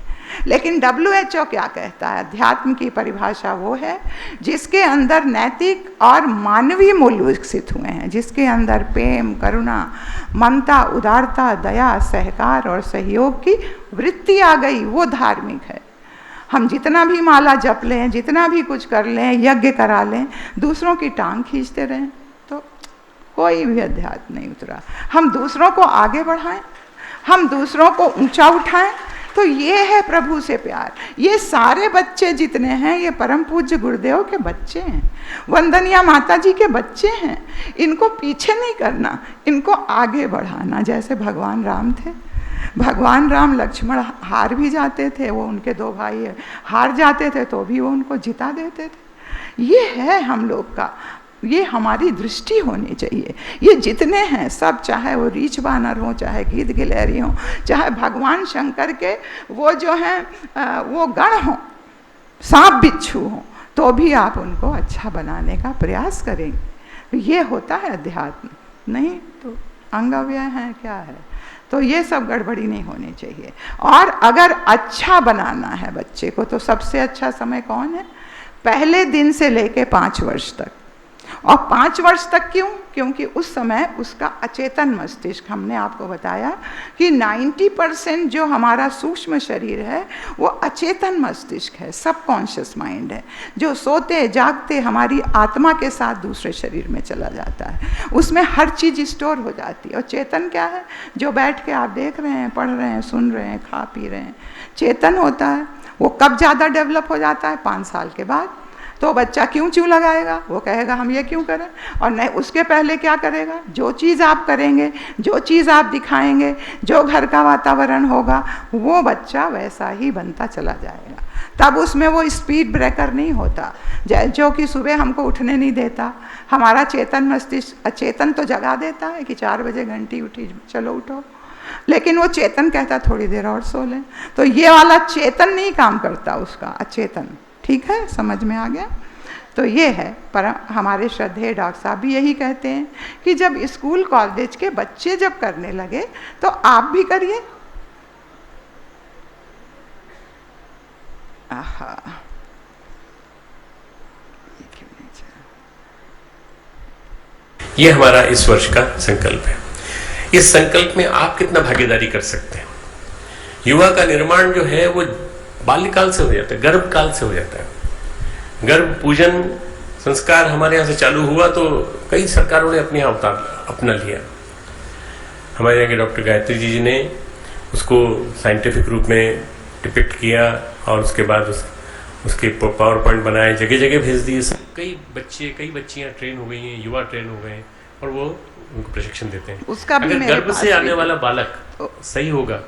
Speaker 2: लेकिन WHO क्या कहता है? अध्यात्म की परिभाषा वो है जिसके अंदर नैतिक और मानवीय मूल्य विकसित हुए हैं, जिसके अंदर प्रेम, करुणा, ममता, उदारता, दया, सहकार और सहयोग की वृत्ति आ गई, वो धार्मिक है। हम जितना भी माला जप लें, जितना भी कुछ कर लें, यज्ञ करा लें, दूसरों की टांग खींचते रहें तो कोई भी अध्यात्म नहीं उतरा। हम दूसरों को आगे बढ़ाएं, हम दूसरों को ऊंचा उठाएं, तो ये है प्रभु से प्यार। ये सारे बच्चे जितने हैं ये परम पूज्य गुरुदेव के बच्चे हैं, वंदनिया माता जी के बच्चे हैं। इनको पीछे नहीं करना, इनको आगे बढ़ाना। जैसे भगवान राम थे, भगवान राम लक्ष्मण हार भी जाते थे, वो उनके 2 भाई हार जाते थे तो भी वो उनको जिता देते थे। ये है हम लोग का, ये हमारी दृष्टि होनी चाहिए। ये जितने हैं सब, चाहे वो रीछ बानर हो, चाहे गीत गिलहरी हो, चाहे भगवान शंकर के वो जो हैं वो गण हो, सांप बिच्छू हो, तो भी आप उनको अच्छा बनाने का प्रयास करेंगे। ये होता है अध्यात्म, नहीं तो अंगव्यय है, क्या है। तो ये सब गड़बड़ी नहीं होनी चाहिए। और अगर अच्छा बनाना है बच्चे को तो सबसे अच्छा समय कौन है? पहले दिन से लेके 5 वर्ष तक। और 5 वर्ष तक क्यों? क्योंकि उस समय उसका अचेतन मस्तिष्क, हमने आपको बताया कि 90% जो हमारा सूक्ष्म शरीर है वो अचेतन मस्तिष्क है, सबकॉन्शियस माइंड है, जो सोते जागते हमारी आत्मा के साथ दूसरे शरीर में चला जाता है। उसमें हर चीज़ स्टोर हो जाती है। और चेतन क्या है? जो बैठ के आप देख रहे हैं, पढ़ रहे हैं, सुन रहे हैं, खा पी रहे हैं, चेतन होता है। वो कब ज़्यादा डेवलप हो जाता है? 5 साल के बाद। तो बच्चा क्यों चूँ लगाएगा? वो कहेगा हम ये क्यों करें। और नहीं, उसके पहले क्या करेगा? जो चीज़ आप करेंगे, जो चीज़ आप दिखाएंगे, जो घर का वातावरण होगा, वो बच्चा वैसा ही बनता चला जाएगा। तब उसमें वो स्पीड ब्रेकर नहीं होता जो कि सुबह हमको उठने नहीं देता। हमारा चेतन मस्तिष्क अचेतन तो जगा देता है कि 4 बजे घंटी उठी, चलो उठो, लेकिन वो चेतन कहता थोड़ी देर और सो लें। तो ये वाला चेतन नहीं काम करता, उसका अचेतन। ठीक है, समझ में आ गया? तो ये है। पर हमारे श्रद्धेय डॉक्टर साहब भी यही कहते हैं कि जब स्कूल कॉलेज के बच्चे जब करने लगे तो आप भी करिए। आहा,
Speaker 3: ये हमारा इस वर्ष का संकल्प है। इस संकल्प में आप कितना भागीदारी कर सकते हैं? युवा का निर्माण जो है वो बाल्यकाल से हो जाता है, गर्भकाल से हो जाता है। गर्भ पूजन संस्कार हमारे यहाँ से चालू हुआ तो कई सरकारों ने अपने यहाँ अपना लिया। हमारे यहाँ के डॉक्टर गायत्री जी ने उसको साइंटिफिक रूप में डिपिक्ट किया और उसके बाद उसके पावर पॉइंट बनाए, जगह जगह भेज दिए। कई बच्चियाँ ट्रेन हो गई हैं, युवा ट्रेन हो गए हैं और वो उनको प्रशिक्षण देते हैं।
Speaker 2: उसका भी
Speaker 3: अगर गर्भ से आने वाला बालक सही होगा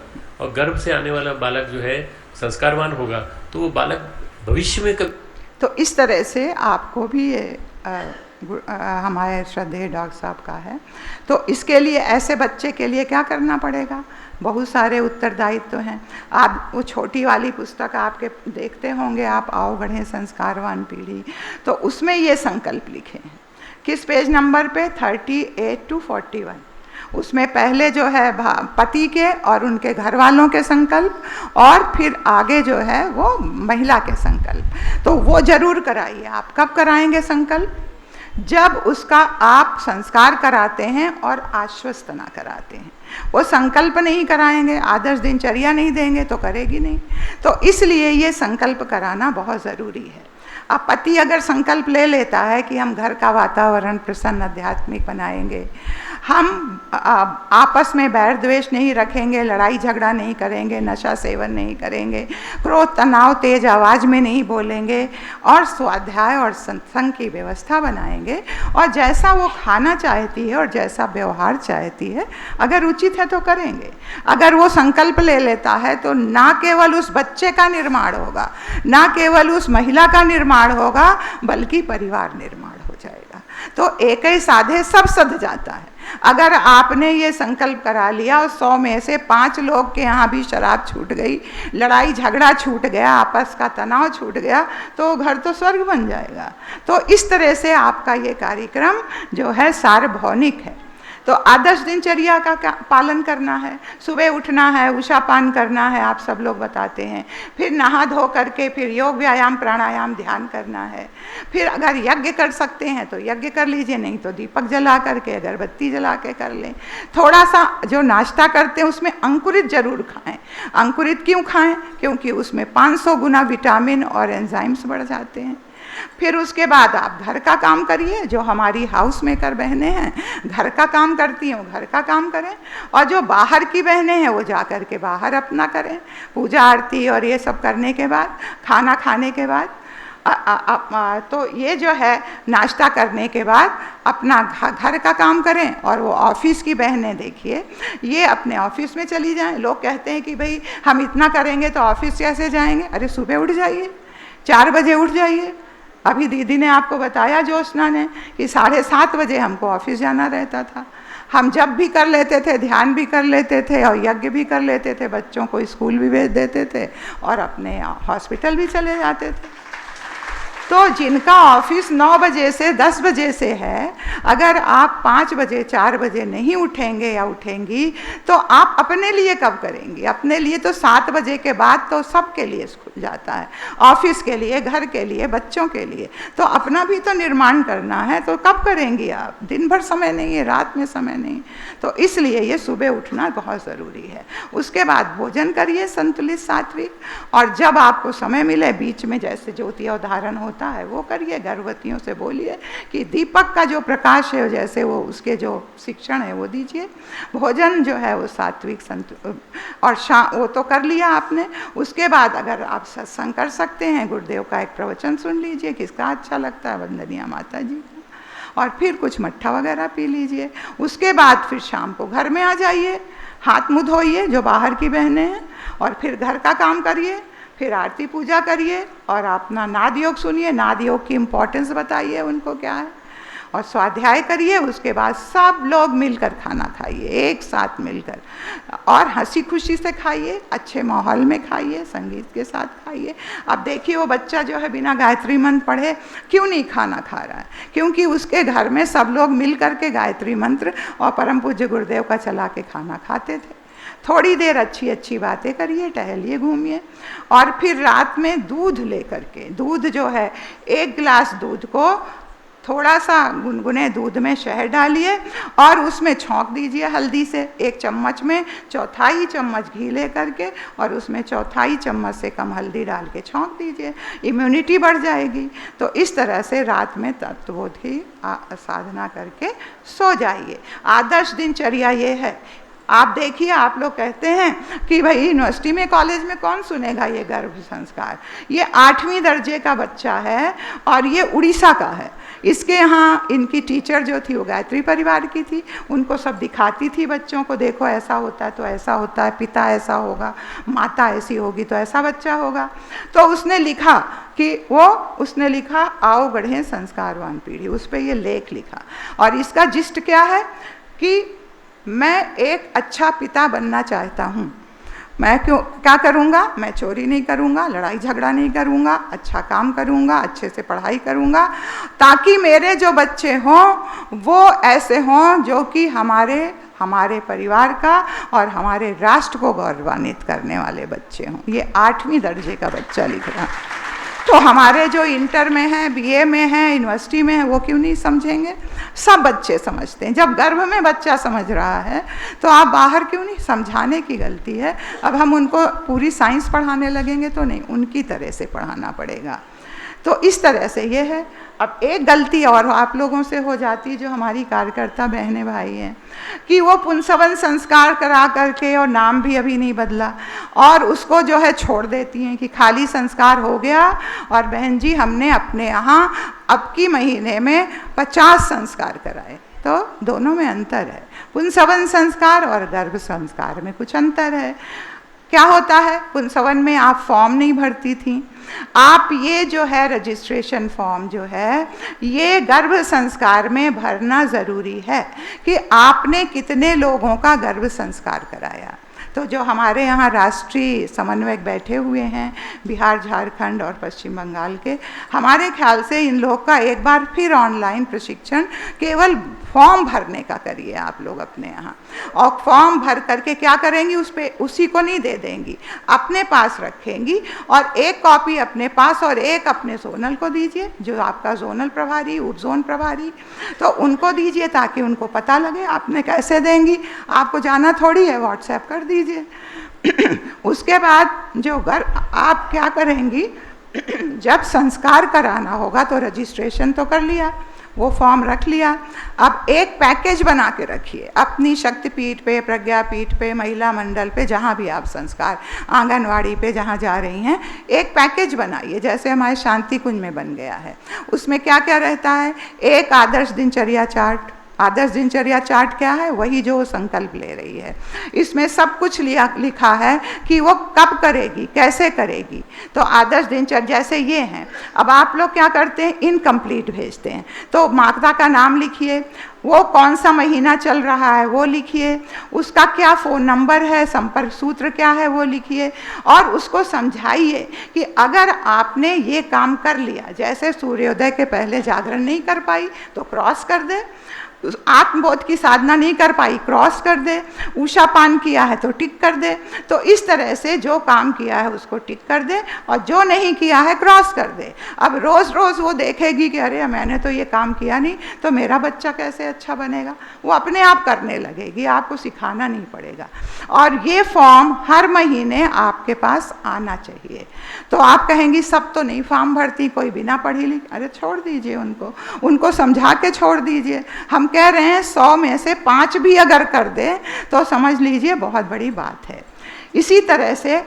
Speaker 3: और गर्भ से आने वाला बालक जो है संस्कारवान होगा तो वो बालक भविष्य में
Speaker 2: तो इस तरह से आपको भी ये हमारे श्रद्धेय डॉक्टर साहब का है। तो इसके लिए ऐसे बच्चे के लिए क्या करना पड़ेगा? बहुत सारे उत्तरदायित्व हैं। आप वो छोटी वाली पुस्तक आपके देखते होंगे आप, आओ बढ़े संस्कारवान पीढ़ी, तो उसमें ये संकल्प लिखे हैं। किस पेज नंबर पे? 38 to 41। उसमें पहले जो है पति के और उनके घर वालों के संकल्प, और फिर आगे जो है वो महिला के संकल्प। तो वो जरूर कराइए। आप कब कराएंगे संकल्प? जब उसका आप संस्कार कराते हैं और आश्वस्तना कराते हैं। वो संकल्प नहीं कराएंगे, आदर्श दिनचर्या नहीं देंगे तो करेगी नहीं। तो इसलिए ये संकल्प कराना बहुत ज़रूरी है। अब पति अगर संकल्प ले लेता है कि हम घर का वातावरण प्रसन्न आध्यात्मिक बनाएंगे, हम आपस में बैर द्वेष नहीं रखेंगे, लड़ाई झगड़ा नहीं करेंगे, नशा सेवन नहीं करेंगे, क्रोध तनाव तेज आवाज़ में नहीं बोलेंगे, और स्वाध्याय और सत्संग की व्यवस्था बनाएंगे, और जैसा वो खाना चाहती है और जैसा व्यवहार चाहती है अगर उचित है तो करेंगे। अगर वो संकल्प ले लेता है तो ना केवल उस बच्चे का निर्माण होगा, ना केवल उस महिला का निर्माण होगा, बल्कि परिवार निर्माण हो जाएगा। तो एक ही साधे सब सध जाता है। अगर आपने ये संकल्प करा लिया और 100 में से 5 लोग के यहाँ भी शराब छूट गई, लड़ाई झगड़ा छूट गया, आपस का तनाव छूट गया, तो घर तो स्वर्ग बन जाएगा। तो इस तरह से आपका ये कार्यक्रम जो है सार्वभौमिक है। तो आदर्श दिनचर्या का पालन करना है, सुबह उठना है, उषापान करना है, आप सब लोग बताते हैं, फिर नहा धो करके फिर योग व्यायाम प्राणायाम ध्यान करना है, फिर अगर यज्ञ कर सकते हैं तो यज्ञ कर लीजिए, नहीं तो दीपक जला करके अगरबत्ती जला के कर लें। थोड़ा सा जो नाश्ता करते हैं उसमें अंकुरित जरूर खाएं। अंकुरित क्यों खाएं? क्योंकि उसमें 500 गुना विटामिन और एंजाइम्स बढ़ जाते हैं। फिर उसके बाद आप घर का काम करिए, जो हमारी हाउस मेकर बहनें हैं घर का काम करती हैं वो घर का काम करें, और जो बाहर की बहनें हैं वो जा कर के बाहर अपना करें। पूजा आरती और ये सब करने के बाद, खाना खाने के बाद तो ये जो है नाश्ता करने के बाद अपना घर का काम करें। और वो ऑफिस की बहनें देखिए, ये अपने ऑफिस में चली जाएं। लोग कहते हैं कि भाई हम इतना करेंगे तो ऑफिस कैसे जाएंगे? अरे सुबह उठ जाइए, 4 बजे उठ जाइए। अभी दीदी ने आपको बताया, ज्योत्सना ने, कि 7:30 बजे हमको ऑफिस जाना रहता था। हम जब भी कर लेते थे, ध्यान भी कर लेते थे और यज्ञ भी कर लेते थे, बच्चों को स्कूल भी भेज देते थे और अपने हॉस्पिटल भी चले जाते थे। तो जिनका ऑफिस 9 बजे से 10 बजे से है, अगर आप 5 बजे 4 बजे नहीं उठेंगे या उठेंगी तो आप अपने लिए कब करेंगी? अपने लिए तो 7 बजे के बाद तो सबके लिए खुल जाता है, ऑफिस के लिए, घर के लिए, बच्चों के लिए, तो अपना भी तो निर्माण करना है, तो कब करेंगी आप? दिन भर समय नहीं है, रात में समय नहीं, तो इसलिए ये सुबह उठना बहुत ज़रूरी है। उसके बाद भोजन करिए संतुलित सात्विक, और जब आपको समय मिले बीच में जैसे ज्योति अवधारण होता है वो करिए, गर्भवतियों से बोलिए कि दीपक का जो प्रकाश है जैसे वो उसके जो शिक्षण है वो दीजिए, भोजन जो है वो सात्विक और वो तो कर लिया आपने। उसके बाद अगर आप सत्संग कर सकते हैं, गुरुदेव का एक प्रवचन सुन लीजिए, किसका अच्छा लगता है, वंदनिया माता जी का, और फिर कुछ मट्ठा वगैरह पी लीजिए। उसके बाद फिर शाम को घर में आ जाइए, हाथ मुँह धोइए जो बाहर की बहनें हैं, और फिर घर का काम करिए, फिर आरती पूजा करिए और अपना नाद योग सुनिए, नाद योग की इम्पोर्टेंस बताइए उनको क्या है, और स्वाध्याय करिए। उसके बाद सब लोग मिलकर खाना खाइए, एक साथ मिलकर, और हंसी खुशी से खाइए, अच्छे माहौल में खाइए, संगीत के साथ खाइए। अब देखिए वो बच्चा जो है बिना गायत्री मंत्र पढ़े क्यों नहीं खाना खा रहा है? क्योंकि उसके घर में सब लोग मिल करके गायत्री मंत्र और परम पूज्य गुरुदेव का चला के खाना खाते थे। थोड़ी देर अच्छी अच्छी बातें करिए, टहलिए, घूमिए, और फिर रात में दूध लेकर के, दूध जो है 1 गिलास दूध को थोड़ा सा गुनगुने दूध में शहद डालिए और उसमें छौंक दीजिए हल्दी से, 1 चम्मच में 1/4 चम्मच घी ले करके और उसमें 1/4 चम्मच से कम हल्दी डाल के छौंक दीजिए, इम्यूनिटी बढ़ जाएगी। तो इस तरह से रात में तत्वबोध की साधना करके सो जाइए। आदर्श दिनचर्या ये है। आप देखिए, आप लोग कहते हैं कि भाई यूनिवर्सिटी में, कॉलेज में कौन सुनेगा ये गर्भ संस्कार? ये 8वीं दर्जे का बच्चा है और ये उड़ीसा का है। इसके यहाँ इनकी टीचर जो थी वो गायत्री परिवार की थी, उनको सब दिखाती थी बच्चों को, देखो ऐसा होता है तो ऐसा होता है, पिता ऐसा होगा, माता ऐसी होगी तो ऐसा बच्चा होगा। तो उसने लिखा कि उसने लिखा आओ गढ़ें संस्कारवान पीढ़ी, उस पर ये लेख लिखा, और इसका जिस्ट क्या है कि मैं एक अच्छा पिता बनना चाहता हूँ। मैं क्या करूँगा? मैं चोरी नहीं करूँगा, लड़ाई झगड़ा नहीं करूँगा, अच्छा काम करूँगा, अच्छे से पढ़ाई करूँगा, ताकि मेरे जो बच्चे हों वो ऐसे हों जो कि हमारे परिवार का और हमारे राष्ट्र को गौरवान्वित करने वाले बच्चे हों। ये 8वीं दर्जे का बच्चा लिख रहा। तो हमारे जो इंटर में हैं, बीए में हैं, यूनिवर्सिटी में हैं, वो क्यों नहीं समझेंगे? सब बच्चे समझते हैं। जब गर्भ में बच्चा समझ रहा है तो आप बाहर क्यों नहीं? समझाने की गलती है। अब हम उनको पूरी साइंस पढ़ाने लगेंगे तो नहीं, उनकी तरह से पढ़ाना पड़ेगा। तो इस तरह से ये है। अब एक गलती और आप लोगों से हो जाती है, जो हमारी कार्यकर्ता बहनें भाई हैं, कि वो पुंसवन संस्कार करा करके, और नाम भी अभी नहीं बदला, और उसको जो है छोड़ देती हैं कि खाली संस्कार हो गया। और बहन जी, हमने अपने यहाँ अब की महीने में 50 संस्कार कराए। तो दोनों में अंतर है, पुंसवन संस्कार और गर्भ संस्कार में कुछ अंतर है। क्या होता है? पुंसवन में आप फॉर्म नहीं भरती थी, आप ये जो है रजिस्ट्रेशन फॉर्म जो है ये गर्भ संस्कार में भरना ज़रूरी है कि आपने कितने लोगों का गर्भ संस्कार कराया। तो जो हमारे यहाँ राष्ट्रीय समन्वयक बैठे हुए हैं बिहार, झारखंड और पश्चिम बंगाल के, हमारे ख्याल से इन लोग का एक बार फिर ऑनलाइन प्रशिक्षण केवल फॉर्म भरने का करिए आप लोग अपने यहाँ। और फॉर्म भर करके क्या करेंगी, उसी को नहीं दे देंगी, अपने पास रखेंगी, और एक कॉपी अपने पास और एक अपने जोनल को दीजिए, जो आपका जोनल प्रभारी, उप जोन प्रभारी, तो उनको दीजिए ताकि उनको पता लगे। आपने कैसे देंगी? आपको जाना थोड़ी है, व्हाट्सएप कर दीजिए। उसके बाद जो आप क्या करेंगी, जब संस्कार कराना होगा तो रजिस्ट्रेशन तो कर लिया, वो फॉर्म रख लिया। अब एक पैकेज बना के रखिए अपनी शक्तिपीठ पे, प्रज्ञापीठ पे, महिला मंडल पे, जहाँ भी आप संस्कार, आंगनवाड़ी पे जहाँ जा रही हैं, एक पैकेज बनाइए जैसे हमारे शांति कुंज में बन गया है। उसमें क्या क्या रहता है? एक आदर्श दिनचर्या चार्ट। आदर्श दिनचर्या चार्ट क्या है? वही जो संकल्प ले रही है। इसमें सब कुछ लिखा है कि वो कब करेगी, कैसे करेगी। तो आदर्श दिनचर्या जैसे ये हैं। अब आप लोग क्या करते हैं, इनकम्प्लीट भेजते हैं, तो माता का नाम लिखिए वो कौन सा महीना चल रहा है वो लिखिए, उसका क्या फ़ोन नंबर है, संपर्क सूत्र क्या है वो लिखिए, और उसको समझाइए कि अगर आपने ये काम कर लिया, जैसे सूर्योदय के पहले जागरण नहीं कर पाई तो क्रॉस कर दे, आत्मबोध की साधना नहीं कर पाई क्रॉस कर दे, उषा पान किया है तो टिक कर दे। तो इस तरह से जो काम किया है उसको टिक कर दे और जो नहीं किया है क्रॉस कर दे। अब रोज़ रोज़ वो देखेगी कि अरे मैंने तो ये काम किया नहीं तो मेरा बच्चा कैसे अच्छा बनेगा, वो अपने आप करने लगेगी, आपको सिखाना नहीं पड़ेगा। और ये फॉर्म हर महीने आपके पास आना चाहिए। तो आप कहेंगी सब तो नहीं फॉर्म भरती, कोई बिना पढ़ी लिखी, अरे छोड़ दीजिए उनको समझा के छोड़ दीजिए। हम कह रहे हैं 100 में से 5 भी अगर कर दे तो समझ लीजिए बहुत बड़ी बात है। इसी तरह से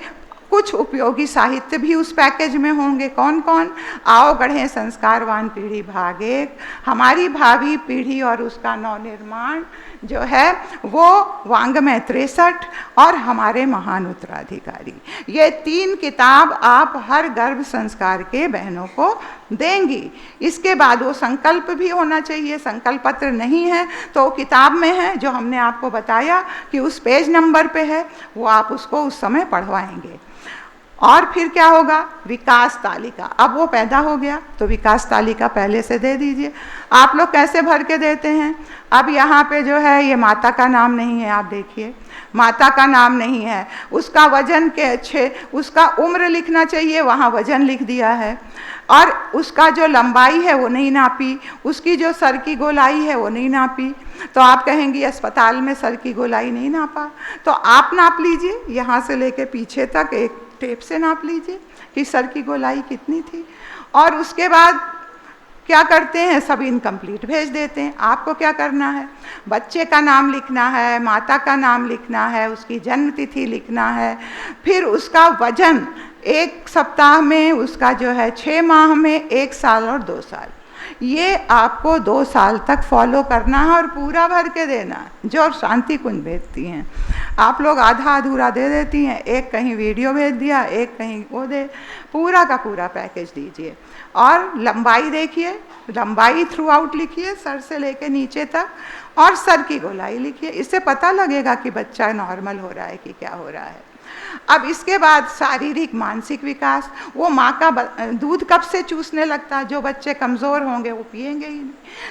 Speaker 2: कुछ उपयोगी साहित्य भी उस पैकेज में होंगे। कौन कौन? आओ गढ़ें संस्कारवान पीढ़ी भाग 1, हमारी भावी पीढ़ी और उसका नवनिर्माण जो है वो वांग्मय 63 और हमारे महान उत्तराधिकारी। ये 3 किताब आप हर गर्भ संस्कार के बहनों को देंगी। इसके बाद वो संकल्प भी होना चाहिए, संकल्प पत्र नहीं है तो किताब में है, जो हमने आपको बताया कि उस पेज नंबर पे है, वो आप उसको उस समय पढ़वाएंगे। और फिर क्या होगा? विकास तालिका। अब वो पैदा हो गया तो विकास तालिका पहले से दे दीजिए। आप लोग कैसे भर के देते हैं? अब यहाँ पे जो है ये माता का नाम नहीं है, आप देखिए माता का नाम नहीं है, उसका वजन के अच्छे, उसका उम्र लिखना चाहिए, वहाँ वजन लिख दिया है, और उसका जो लंबाई है वो नहीं नापी, उसकी जो सर की गोलाई है वो नहीं नापी। तो आप कहेंगी अस्पताल में सर की गोलाई नहीं नापा, तो आप नाप लीजिए, यहाँ से लेके पीछे तक एक टेप से नाप लीजिए कि सर की गोलाई कितनी थी। और उसके बाद क्या करते हैं? सब इनकम्प्लीट भेज देते हैं। आपको क्या करना है? बच्चे का नाम लिखना है, माता का नाम लिखना है, उसकी जन्म तिथि लिखना है, फिर उसका वजन 1 सप्ताह में, उसका जो है 6 माह में, 1 साल और 2 साल, ये आपको 2 साल तक फॉलो करना है और पूरा भर के देना है। जो शांति कुंज भेजती हैं आप लोग आधा अधूरा दे देती हैं, एक कहीं वीडियो भेज दिया, एक कहीं वो दे, पूरा का पूरा पैकेज दीजिए। और लंबाई देखिए, लंबाई थ्रू आउट लिखिए, सर से लेके नीचे तक, और सर की गोलाई लिखिए। इससे पता लगेगा कि बच्चा नॉर्मल हो रहा है कि क्या हो रहा है। अब इसके बाद शारीरिक मानसिक विकास, वो माँ का दूध कब से चूसने लगता है? जो बच्चे कमज़ोर होंगे वो पिएंगे ही नहीं,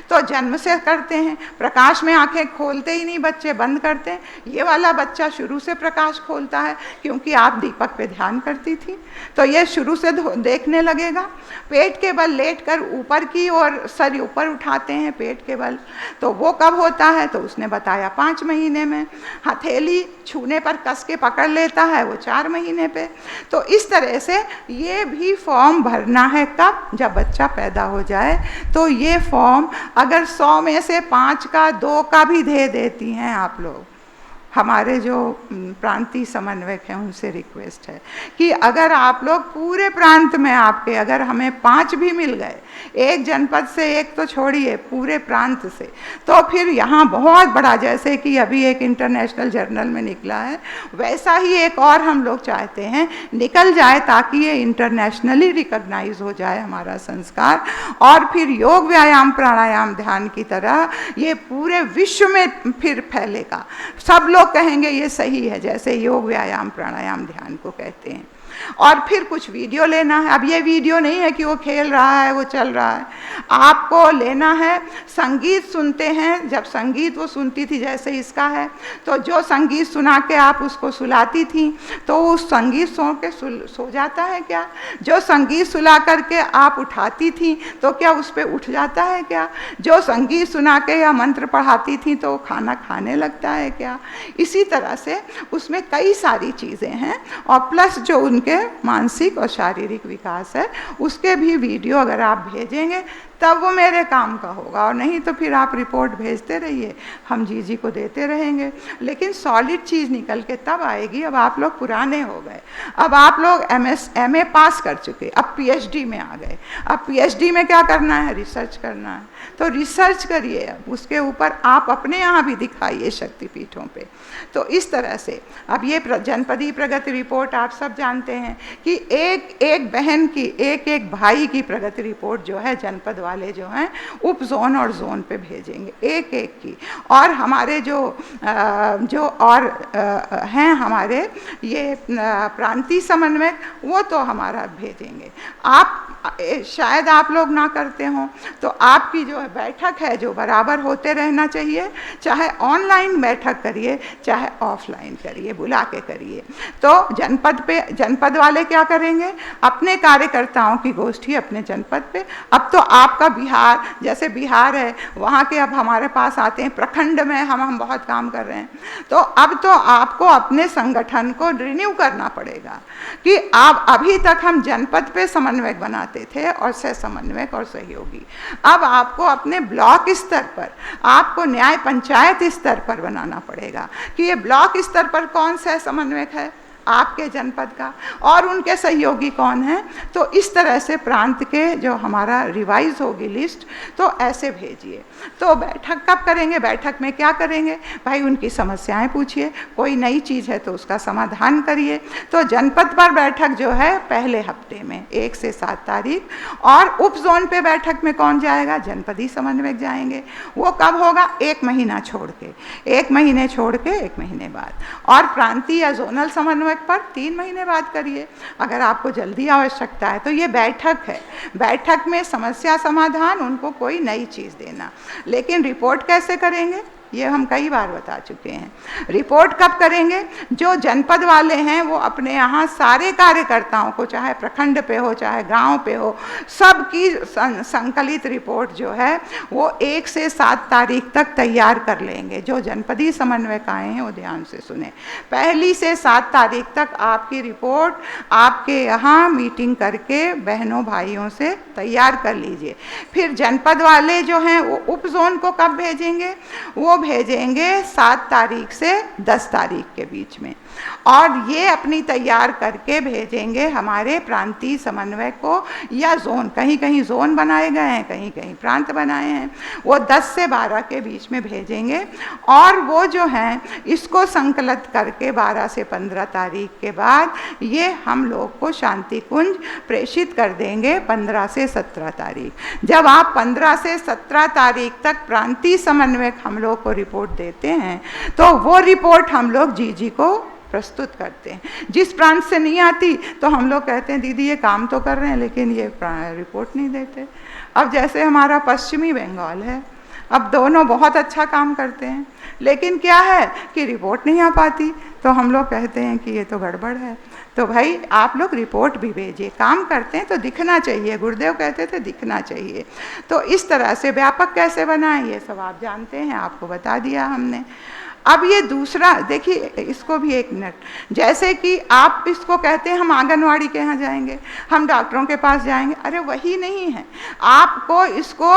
Speaker 2: तो जन्म से करते हैं। प्रकाश में आंखें खोलते ही नहीं बच्चे, बंद करते हैं। ये वाला बच्चा शुरू से प्रकाश खोलता है क्योंकि आप दीपक पे ध्यान करती थी, तो ये शुरू से देखने लगेगा। पेट के बल लेट कर ऊपर की और सर ऊपर उठाते हैं पेट के बल, तो वो कब होता है? तो उसने बताया 5 महीने में। हथेली छूने पर कस के पकड़ लेता है, वो 4 महीने पे। तो इस तरह से ये भी फॉर्म भरना है। कब? जब बच्चा पैदा हो जाए। तो ये फॉर्म अगर 100 में से 5 का 2 का भी दे देती हैं आप लोग, हमारे जो प्रांतीय समन्वयक हैं उनसे रिक्वेस्ट है कि अगर आप लोग पूरे प्रांत में आपके, अगर हमें 5 भी मिल गए, एक जनपद से, एक तो छोड़िए, पूरे प्रांत से, तो फिर यहाँ बहुत बड़ा, जैसे कि अभी एक इंटरनेशनल जर्नल में निकला है, वैसा ही एक और हम लोग चाहते हैं निकल जाए, ताकि ये इंटरनेशनली रिकॉग्नाइज हो जाए हमारा संस्कार, और फिर योग व्यायाम प्राणायाम ध्यान की तरह ये पूरे विश्व में फिर फैलेगा। सब लोग कहेंगे ये सही है, जैसे योग व्यायाम प्राणायाम ध्यान को कहते हैं। और फिर कुछ वीडियो लेना है। अब ये वीडियो नहीं है कि वो खेल रहा है, वो चल रहा है, आपको लेना है। संगीत सुनते हैं, जब संगीत वो सुनती थी, जैसे इसका है, तो जो संगीत सुना के आप उसको सुलाती थी, तो उस संगीत सुन के सो जाता है क्या? जो संगीत सुला करके आप उठाती थी, तो क्या उस पर उठ जाता है क्या? जो संगीत सुना के या मंत्र पढ़ाती थी, तो खाना खाने लगता है क्या? इसी तरह से उसमें कई सारी चीज़ें हैं, और प्लस जो उनके मानसिक और शारीरिक विकास है, उसके भी वीडियो अगर आप भेजेंगे तब वो मेरे काम का होगा, और नहीं तो फिर आप रिपोर्ट भेजते रहिए, हम जी को देते रहेंगे, लेकिन सॉलिड चीज़ निकल के तब आएगी। अब आप लोग पुराने हो गए, अब आप लोग MA पास कर चुके, अब PhD में आ गए। अब PhD में क्या करना है? रिसर्च करना है। तो रिसर्च करिए, अब उसके ऊपर आप अपने यहाँ भी दिखाइए शक्तिपीठों पे। तो इस तरह से अब ये जनपदीय प्रगति रिपोर्ट आप सब जानते हैं कि एक एक बहन की, एक एक भाई की प्रगति रिपोर्ट जो है जनपद वाले जो हैं उप जोन और जोन पे भेजेंगे, एक एक की। और हमारे जो और हैं हमारे ये प्रांतीय समन्वयक, वो तो हमारा भेजेंगे। आप शायद आप लोग ना करते हो, तो आपकी जो बैठक है जो बराबर होते रहना चाहिए, चाहे ऑनलाइन बैठक करिए चाहे ऑफलाइन करिए, बुला के करिए। तो जनपद वाले क्या करेंगे, अपने कार्यकर्ताओं की गोष्ठी अपने जनपद पे। अब तो आपका बिहार, जैसे बिहार है वहाँ के अब हमारे पास आते हैं, प्रखंड में हम बहुत काम कर रहे हैं, तो अब तो आपको अपने संगठन को रिन्यू करना पड़ेगा कि आप, अभी तक हम जनपद पे समन्वयक बनाते थे और सह समन्वयक और सहयोगी, अब आपको अपने ब्लॉक स्तर पर, आपको न्याय पंचायत स्तर पर बनाना पड़ेगा कि ये ब्लॉक स्तर पर कौन सह समन्वयक है आपके जनपद का और उनके सहयोगी कौन हैं। तो इस तरह से प्रांत के जो हमारा रिवाइज होगी लिस्ट, तो ऐसे भेजिए। तो बैठक कब करेंगे, बैठक में क्या करेंगे भाई, उनकी समस्याएं पूछिए, कोई नई चीज़ है तो उसका समाधान करिए। तो जनपद पर बैठक जो है पहले हफ्ते में 1 से 7 तारीख, और उप जोन पे बैठक में कौन जाएगा, जनपदी समन्वयक जाएंगे। वो कब होगा, 1 महीना छोड़ के, 1 महीने छोड़ के 1 महीने बाद। और प्रांतीय या जोनल समन्वयक पर 3 महीने बाद करिए अगर आपको जल्दी आवश्यकता है। तो ये बैठक है, बैठक में समस्या समाधान, उनको कोई नई चीज़ देना। लेकिन रिपोर्ट कैसे करेंगे, ये हम कई बार बता चुके हैं। रिपोर्ट कब करेंगे, जो जनपद वाले हैं वो अपने यहाँ सारे कार्यकर्ताओं को, चाहे प्रखंड पे हो चाहे गांव पे हो, सबकी संकलित रिपोर्ट जो है वो 1 से 7 तारीख तक तैयार कर लेंगे। जो जनपदी समन्वयक आए हैं वो ध्यान से सुने, 1 से 7 तारीख तक आपकी रिपोर्ट आपके यहाँ मीटिंग करके बहनों भाइयों से तैयार कर लीजिए। फिर जनपद वाले जो हैं वो उप जोन को कब भेजेंगे, वो भेजेंगे 7 तारीख से 10 तारीख के बीच में, और ये अपनी तैयार करके भेजेंगे हमारे प्रांतीय समन्वय को, या जोन, कहीं कहीं जोन बनाए गए हैं, कहीं कहीं प्रांत बनाए हैं, वो 10 से 12 के बीच में भेजेंगे। और वो जो हैं इसको संकलित करके 12 से 15 तारीख के बाद ये हम लोग को शांति कुंज प्रेषित कर देंगे 15 से 17 तारीख। जब आप 15 से 17 तारीख तक प्रांतीय समन्वयक हम लोग को रिपोर्ट देते हैं, तो वो रिपोर्ट हम लोग जीजी को प्रस्तुत करते हैं। जिस प्रांत से नहीं आती तो हम लोग कहते हैं दीदी ये काम तो कर रहे हैं लेकिन ये रिपोर्ट नहीं देते। अब जैसे हमारा पश्चिमी बंगाल है, अब दोनों बहुत अच्छा काम करते हैं, लेकिन क्या है कि रिपोर्ट नहीं आ पाती, तो हम लोग कहते हैं कि ये तो गड़बड़ है। तो भाई आप लोग रिपोर्ट भी भेजिए, काम करते हैं तो दिखना चाहिए, गुरुदेव कहते थे दिखना चाहिए। तो इस तरह से व्यापक कैसे बनाएं ये सब आप जानते हैं, आपको बता दिया हमने। अब ये दूसरा देखिए, इसको भी 1 मिनट, जैसे कि आप इसको कहते हैं हम आंगनवाड़ी के यहाँ जाएंगे, हम डॉक्टरों के पास जाएंगे, अरे वही नहीं है, आपको इसको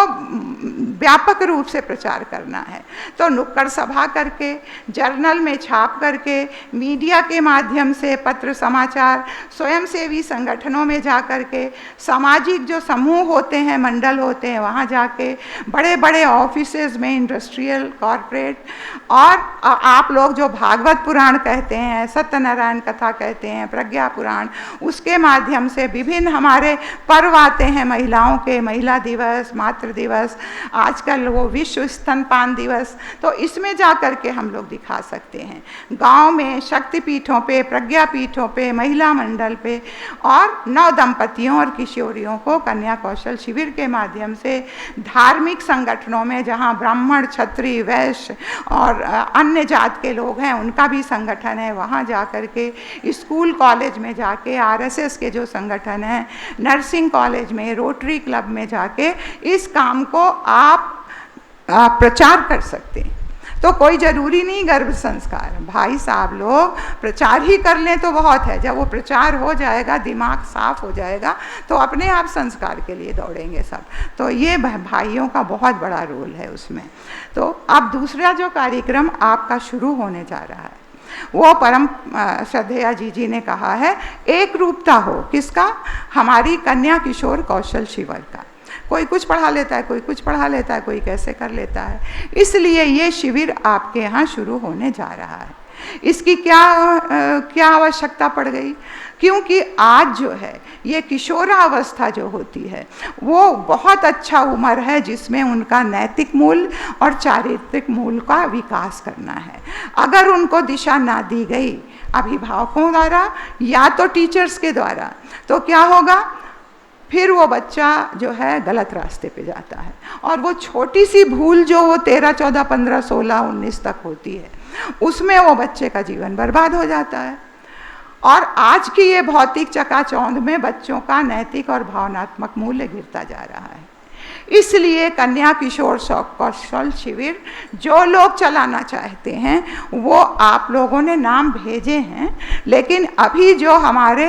Speaker 2: व्यापक रूप से प्रचार करना है। तो नुक्कड़ सभा करके, जर्नल में छाप करके, मीडिया के माध्यम से, पत्र समाचार, स्वयंसेवी संगठनों में जा कर के, सामाजिक जो समूह होते हैं, मंडल होते हैं, वहाँ जाके, बड़े बड़े ऑफिसेज में, इंडस्ट्रियल, कॉरपोरेट, और आप लोग जो भागवत पुराण कहते हैं, सत्यनारायण कथा कहते हैं, प्रज्ञा पुराण, उसके माध्यम से विभिन्न हमारे पर्व आते हैं महिलाओं के, महिला दिवस, मातृ दिवस, आजकल वो विश्व स्तनपान दिवस, तो इसमें जा कर के हम लोग दिखा सकते हैं। गांव में शक्तिपीठों पे, प्रज्ञा पीठों पे, महिला मंडल पे, और नव दंपतियों और किशोरियों को कन्या कौशल शिविर के माध्यम से, धार्मिक संगठनों में जहाँ ब्राह्मण, क्षत्रिय, वैश्य और अन्य जात के लोग हैं उनका भी संगठन है, वहाँ जा कर के, स्कूल कॉलेज में जाके, आरएसएस के जो संगठन हैं, नर्सिंग कॉलेज में, रोटरी क्लब में जाके इस काम को आप प्रचार कर सकते हैं। तो कोई ज़रूरी नहीं गर्भ संस्कार, भाई साहब लोग प्रचार ही कर लें तो बहुत है। जब वो प्रचार हो जाएगा, दिमाग साफ हो जाएगा, तो अपने आप संस्कार के लिए दौड़ेंगे सब। तो ये भाइयों का बहुत बड़ा रोल है उसमें। तो अब दूसरा जो कार्यक्रम आपका शुरू होने जा रहा है, वो परम श्रद्धेया जी ने कहा है, एक रूपता हो, किसका, हमारी कन्या किशोर कौशल शिविर का। कोई कुछ पढ़ा लेता है, कोई कुछ पढ़ा लेता है, कोई कैसे कर लेता है, इसलिए ये शिविर आपके यहाँ शुरू होने जा रहा है। इसकी क्या आवश्यकता पड़ गई? क्योंकि आज जो है ये किशोरावस्था जो होती है वो बहुत अच्छा उम्र है जिसमें उनका नैतिक मूल्य और चारित्रिक मूल्य का विकास करना है। अगर उनको दिशा ना दी गई अभिभावकों द्वारा या तो टीचर्स के द्वारा, तो क्या होगा? फिर वो बच्चा जो है गलत रास्ते पे जाता है, और वो छोटी सी भूल जो वो 13, 14, 15, 16, 19 तक होती है उसमें वो बच्चे का जीवन बर्बाद हो जाता है। और आज की ये भौतिक चकाचौंध में बच्चों का नैतिक और भावनात्मक मूल्य गिरता जा रहा है। इसलिए कन्या किशोर कौशल शिविर जो लोग चलाना चाहते हैं वो आप लोगों ने नाम भेजे हैं, लेकिन अभी जो हमारे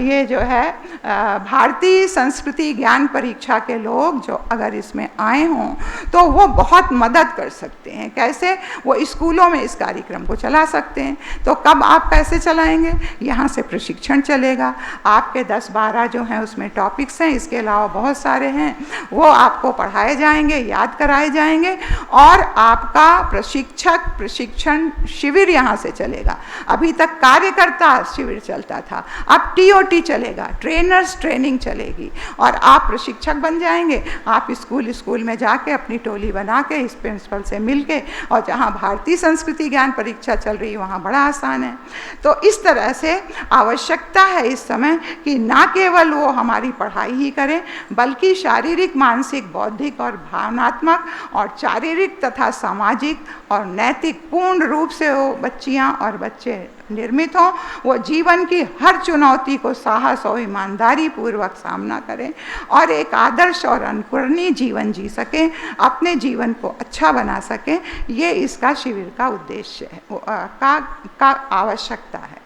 Speaker 2: ये जो है भारतीय संस्कृति ज्ञान परीक्षा के लोग जो अगर इसमें आए हों तो वो बहुत मदद कर सकते हैं। कैसे? वो स्कूलों में इस कार्यक्रम को चला सकते हैं। तो कब आप कैसे चलाएंगे? यहाँ से प्रशिक्षण चलेगा, आपके 10-12 जो हैं उसमें टॉपिक्स हैं, इसके अलावा बहुत सारे हैं, वो आपको पढ़ाए जाएंगे, याद कराए जाएंगे, और आपका प्रशिक्षण शिविर यहाँ से चलेगा। अभी तक कार्यकर्ता शिविर चलता था, अब TOT चलेगा, ट्रेनर्स ट्रेनिंग चलेगी, और आप प्रशिक्षक बन जाएंगे। आप स्कूल में जाके अपनी टोली बना के इस प्रिंसिपल से मिल के, और जहाँ भारतीय संस्कृति ज्ञान परीक्षा चल रही है वहाँ बड़ा आसान है। तो इस तरह से आवश्यकता है इस समय कि ना केवल वो हमारी पढ़ाई ही करें, बल्कि शारीरिक, मानसिक, बौद्धिक और भावनात्मक और शारीरिक तथा सामाजिक और नैतिक पूर्ण रूप से वो बच्चियां और बच्चे निर्मित हों। वो जीवन की हर चुनौती को साहस और ईमानदारी पूर्वक सामना करें और एक आदर्श और अनुकरणीय जीवन जी सकें, अपने जीवन को अच्छा बना सकें। ये इसका शिविर का उद्देश्य है, का आवश्यकता है।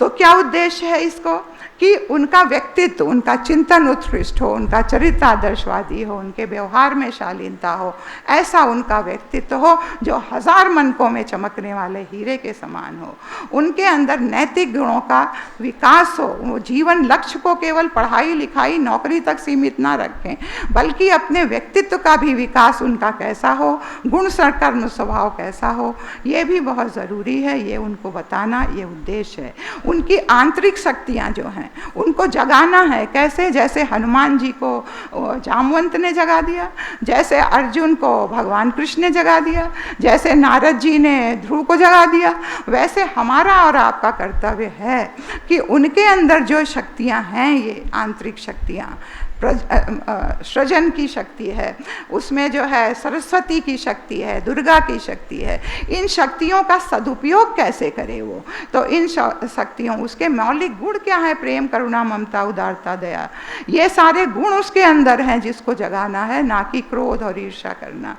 Speaker 2: तो क्या उद्देश्य है इसको? कि उनका व्यक्तित्व, उनका चिंतन उत्कृष्ट हो, उनका चरित्र आदर्शवादी हो, उनके व्यवहार में शालीनता हो, ऐसा उनका व्यक्तित्व हो जो 1000 मनकों में चमकने वाले हीरे के समान हो। उनके अंदर नैतिक गुणों का विकास हो। वो जीवन लक्ष्य को केवल पढ़ाई लिखाई नौकरी तक सीमित ना रखें, बल्कि अपने व्यक्तित्व का भी विकास उनका कैसा हो, गुण कर्म स्वभाव कैसा हो, ये भी बहुत ज़रूरी है। ये उनको बताना ये उद्देश्य है। उनकी आंतरिक शक्तियाँ जो हैं उनको जगाना है। कैसे? जैसे हनुमान जी को जामवंत ने जगा दिया, जैसे अर्जुन को भगवान कृष्ण ने जगा दिया, जैसे नारद जी ने ध्रुव को जगा दिया, वैसे हमारा और आपका कर्तव्य है कि उनके अंदर जो शक्तियां हैं, ये आंतरिक शक्तियां, सृजन की शक्ति है, उसमें जो है सरस्वती की शक्ति है, दुर्गा की शक्ति है, इन शक्तियों का सदुपयोग कैसे करे वो? तो इन शक्तियों, उसके मौलिक गुण क्या है? प्रेम, करुणा, ममता, उदारता, दया, ये सारे गुण उसके अंदर हैं जिसको जगाना है, ना कि क्रोध और ईर्ष्या करना।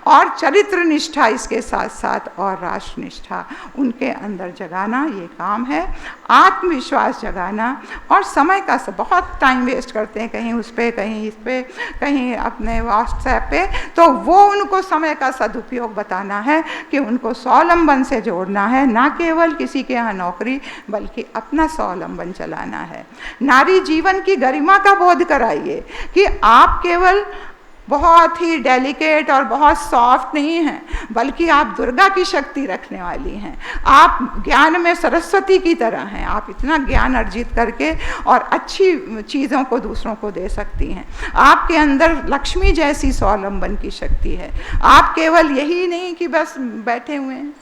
Speaker 2: और चरित्र निष्ठा इसके साथ साथ और राष्ट्र निष्ठा उनके अंदर जगाना, ये काम है। आत्मविश्वास जगाना, और समय का बहुत टाइम वेस्ट करते हैं कहीं उस पे, कहीं इस पे, कहीं अपने व्हाट्सएप पे, तो वो उनको समय का सदुपयोग बताना है कि उनको स्वावलंबन से जोड़ना है, ना केवल किसी के यहाँ नौकरी, बल्कि अपना स्वावलंबन चलाना है। नारी जीवन की गरिमा का बोध कराइए कि आप केवल बहुत ही डेलिकेट और बहुत सॉफ्ट नहीं हैं, बल्कि आप दुर्गा की शक्ति रखने वाली हैं। आप ज्ञान में सरस्वती की तरह हैं। आप इतना ज्ञान अर्जित करके और अच्छी चीज़ों को दूसरों को दे सकती हैं। आपके अंदर लक्ष्मी जैसी स्वावलंबन की शक्ति है। आप केवल यही नहीं कि बस बैठे हुए हैं,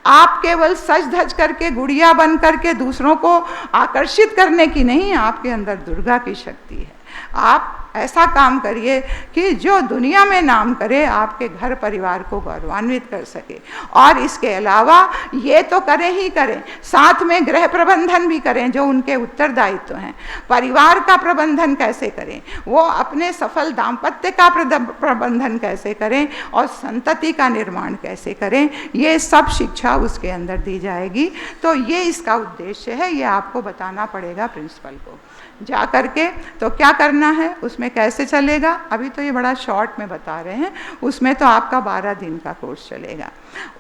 Speaker 2: आप केवल सज धज करके, गुड़िया बन करके दूसरों को आकर्षित करने की नहीं, आपके अंदर दुर्गा की शक्ति है। आप ऐसा काम करिए कि जो दुनिया में नाम करे, आपके घर परिवार को गौरवान्वित कर सके। और इसके अलावा ये तो करें ही करें, साथ में गृह प्रबंधन भी करें जो उनके उत्तरदायित्व हैं। परिवार का प्रबंधन कैसे करें, वो अपने सफल दाम्पत्य का प्रबंधन कैसे करें, और संतति का निर्माण कैसे करें, ये सब शिक्षा उसके अंदर दी जाएगी। तो ये इसका उद्देश्य है। ये आपको बताना पड़ेगा प्रिंसिपल को जा करके। तो क्या करना है, उसमें कैसे चलेगा, अभी तो ये बड़ा शॉर्ट में बता रहे हैं। उसमें तो आपका 12 दिन का कोर्स चलेगा।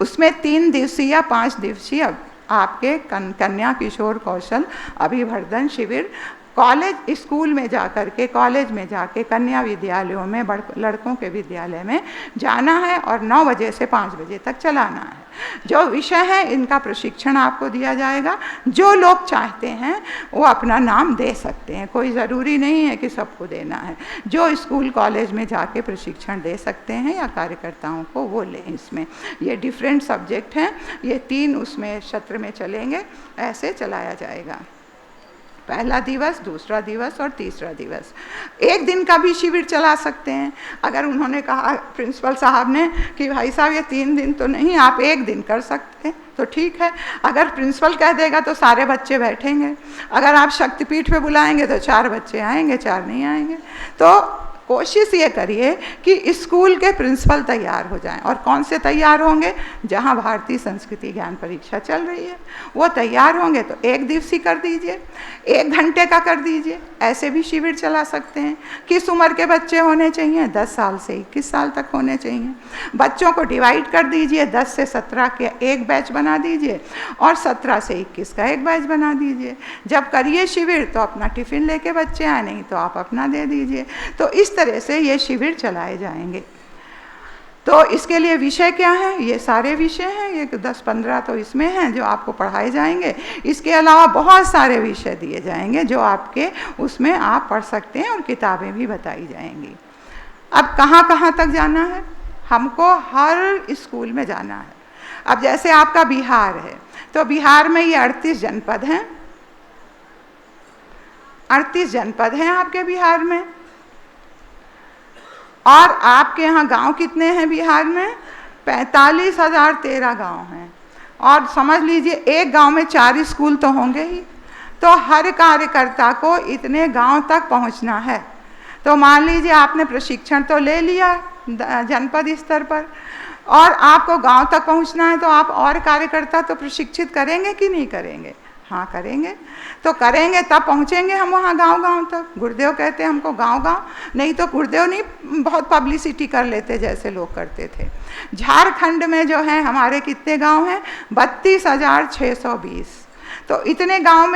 Speaker 2: उसमें 3 दिवसीय या 5 दिवसीय आपके कन्या किशोर कौशल अभिवर्धन शिविर कॉलेज स्कूल में जा कर के, कॉलेज में जाके, कन्या विद्यालयों में, लड़कों के विद्यालय में जाना है और 9 बजे से 5 बजे तक चलाना है। जो विषय है इनका प्रशिक्षण आपको दिया जाएगा। जो लोग चाहते हैं वो अपना नाम दे सकते हैं, कोई ज़रूरी नहीं है कि सबको देना है। जो स्कूल कॉलेज में जाके प्रशिक्षण दे सकते हैं या कार्यकर्ताओं को वो लें। इसमें ये डिफरेंट सब्जेक्ट हैं, ये 3 उसमें सत्र में चलेंगे, ऐसे चलाया जाएगा। पहला दिवस, दूसरा दिवस और तीसरा दिवस। एक दिन का भी शिविर चला सकते हैं। अगर उन्होंने कहा प्रिंसिपल साहब ने कि भाई साहब ये 3 दिन तो नहीं, आप 1 दिन कर सकते हैं तो ठीक है। अगर प्रिंसिपल कह देगा तो सारे बच्चे बैठेंगे। अगर आप शक्तिपीठ पे बुलाएंगे तो 4 बच्चे आएंगे, 4 नहीं आएंगे। तो कोशिश ये करिए कि स्कूल के प्रिंसिपल तैयार हो जाएं। और कौन से तैयार होंगे? जहां भारतीय संस्कृति ज्ञान परीक्षा चल रही है वो तैयार होंगे तो 1 दिवसीय कर दीजिए, 1 घंटे का कर दीजिए। ऐसे भी शिविर चला सकते हैं। किस उम्र के बच्चे होने चाहिए? 10 साल से 21 साल तक होने चाहिए। बच्चों को डिवाइड कर दीजिए, 10 से 17 के एक बैच बना दीजिए और 17 से 21 का एक बैच बना दीजिए। जब करिए शिविर तो अपना टिफ़िन लेके बच्चे आए, नहीं तो आप अपना दे दीजिए। तो इस तरह से ये शिविर चलाए जाएंगे। तो इसके लिए विषय क्या है? ये सारे विषय हैं, ये 10-15 तो इसमें हैं जो आपको पढ़ाए जाएंगे। इसके अलावा बहुत सारे विषय दिए जाएंगे जो आपके उसमें आप पढ़ सकते हैं और किताबें भी बताई जाएंगी। अब कहाँ कहाँ तक जाना है? हमको हर स्कूल में जाना है। अब जैसे आपका बिहार है तो बिहार में ये 38 जनपद हैं। 38 जनपद हैं आपके बिहार में। और आपके यहाँ गांव कितने हैं बिहार में? 45,013 गांव हैं। और समझ लीजिए एक गांव में 4 स्कूल तो होंगे ही। तो हर कार्यकर्ता को इतने गांव तक पहुंचना है। तो मान लीजिए आपने प्रशिक्षण तो ले लिया जनपद स्तर पर और आपको गांव तक पहुंचना है, तो आप और कार्यकर्ता तो प्रशिक्षित करेंगे कि नहीं करेंगे? हाँ करेंगे। तो करेंगे तब पहुँचेंगे हम वहाँ गांव-गांव तक। गुरुदेव कहते हैं हमको गांव-गांव, नहीं तो गुरुदेव नहीं बहुत पब्लिसिटी कर लेते जैसे लोग करते थे। झारखंड में जो है हमारे कितने गांव हैं? 32,620। तो इतने गांव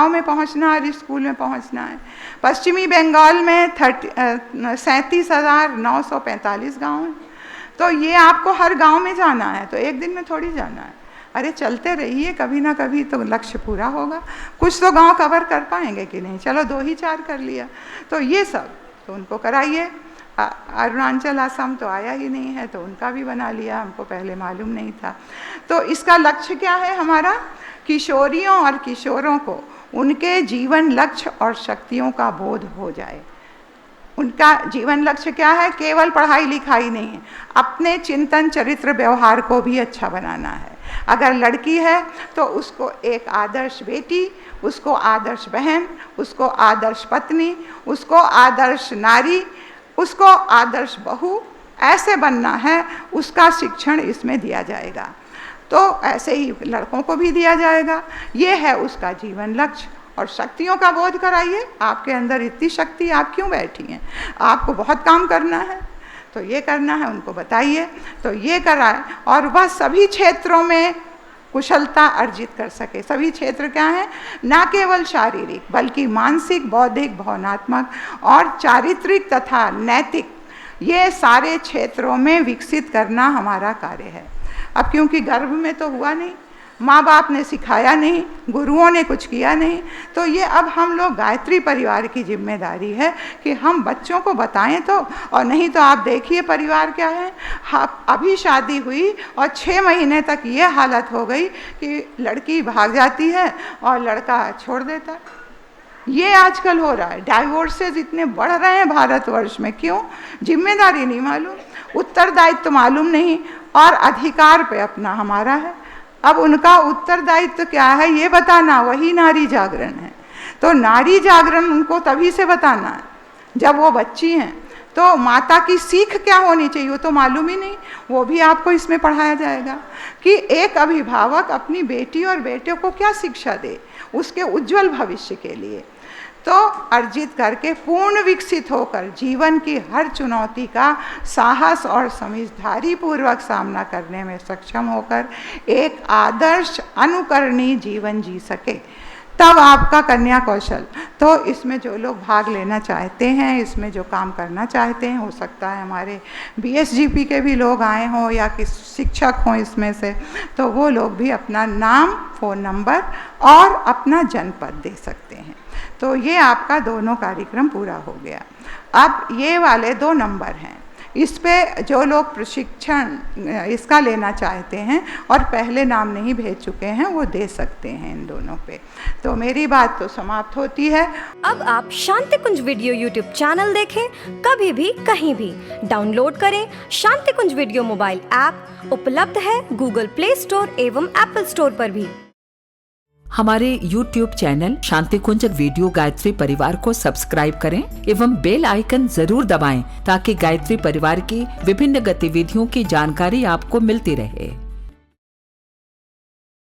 Speaker 2: में पहुँचना है, स्कूल में पहुँचना है। पश्चिमी बंगाल में 37,945 गाँव हैं। तो ये आपको हर गाँव में जाना है, तो एक दिन में थोड़ी जाना है। अरे चलते रहिए, कभी ना कभी तो लक्ष्य पूरा होगा। कुछ तो गांव कवर कर पाएंगे कि नहीं, चलो 2 ही 4 कर लिया। तो ये सब तो उनको कराइए। अरुणाचल असम तो आया ही नहीं है तो उनका भी बना लिया, हमको पहले मालूम नहीं था। तो इसका लक्ष्य क्या है हमारा? किशोरियों और किशोरों को उनके जीवन लक्ष्य और शक्तियों का बोध हो जाए। उनका जीवन लक्ष्य क्या है? केवल पढ़ाई लिखाई नहीं है, अपने चिंतन चरित्र व्यवहार को भी अच्छा बनाना है। अगर लड़की है तो उसको एक आदर्श बेटी, उसको आदर्श बहन, उसको आदर्श पत्नी, उसको आदर्श नारी, उसको आदर्श बहू ऐसे बनना है। उसका शिक्षण इसमें दिया जाएगा। तो ऐसे ही लड़कों को भी दिया जाएगा। ये है उसका जीवन लक्ष्य। और शक्तियों का बोध कराइए। आपके अंदर इतनी शक्ति, आप क्यों बैठी हैं? आपको बहुत काम करना है, तो ये करना है, उनको बताइए। तो ये कराए और वह सभी क्षेत्रों में कुशलता अर्जित कर सके। सभी क्षेत्र क्या हैं? ना केवल शारीरिक बल्कि मानसिक, बौद्धिक, भावनात्मक और चारित्रिक तथा नैतिक, ये सारे क्षेत्रों में विकसित करना हमारा कार्य है। अब क्योंकि गर्भ में तो हुआ नहीं, माँ बाप ने सिखाया नहीं, गुरुओं ने कुछ किया नहीं, तो ये अब हम लोग गायत्री परिवार की जिम्मेदारी है कि हम बच्चों को बताएं तो। और नहीं तो आप देखिए परिवार क्या है, अभी शादी हुई और 6 महीने तक ये हालत हो गई कि लड़की भाग जाती है और लड़का छोड़ देता है। ये आजकल हो रहा है। डाइवोर्सेज इतने बढ़ रहे हैं भारतवर्ष में। क्यों? जिम्मेदारी नहीं मालूम, उत्तरदायित्व तो मालूम नहीं, और अधिकार पे अपना हमारा है। अब उनका उत्तरदायित्व क्या है ये बताना, वही नारी जागरण है। तो नारी जागरण उनको तभी से बताना है जब वो बच्ची हैं। तो माता की सीख क्या होनी चाहिए वो तो मालूम ही नहीं, वो भी आपको इसमें पढ़ाया जाएगा कि एक अभिभावक अपनी बेटी और बेटे को क्या शिक्षा दे उसके उज्जवल भविष्य के लिए। तो अर्जित करके पूर्ण विकसित होकर जीवन की हर चुनौती का साहस और समझदारी पूर्वक सामना करने में सक्षम होकर एक आदर्श अनुकरणीय जीवन जी सके। तब आपका कन्या कौशल। तो इसमें जो लोग भाग लेना चाहते हैं, इसमें जो काम करना चाहते हैं, हो सकता है हमारे BSGP के भी लोग आए हों या किसी शिक्षक हों इसमें से, तो वो लोग भी अपना नाम, फ़ोन नंबर और अपना जनपद दे सकते हैं। तो ये आपका दोनों कार्यक्रम पूरा हो गया। अब ये वाले 2 नंबर हैं, इस पे जो लोग प्रशिक्षण इसका लेना चाहते हैं और पहले नाम नहीं भेज चुके हैं, वो दे सकते हैं इन दोनों पे। तो मेरी बात तो समाप्त होती है।
Speaker 4: अब आप शांति कुंज वीडियो यूट्यूब चैनल देखें कभी भी कहीं भी। डाउनलोड करें शांति कुंज वीडियो मोबाइल ऐप, उपलब्ध है गूगल प्ले स्टोर एवं एप्पल स्टोर पर भी।
Speaker 5: हमारे YouTube चैनल शांति कुंज वीडियो गायत्री परिवार को सब्सक्राइब करें एवं बेल आइकन जरूर दबाएं ताकि गायत्री परिवार की विभिन्न गतिविधियों की जानकारी आपको मिलती रहे।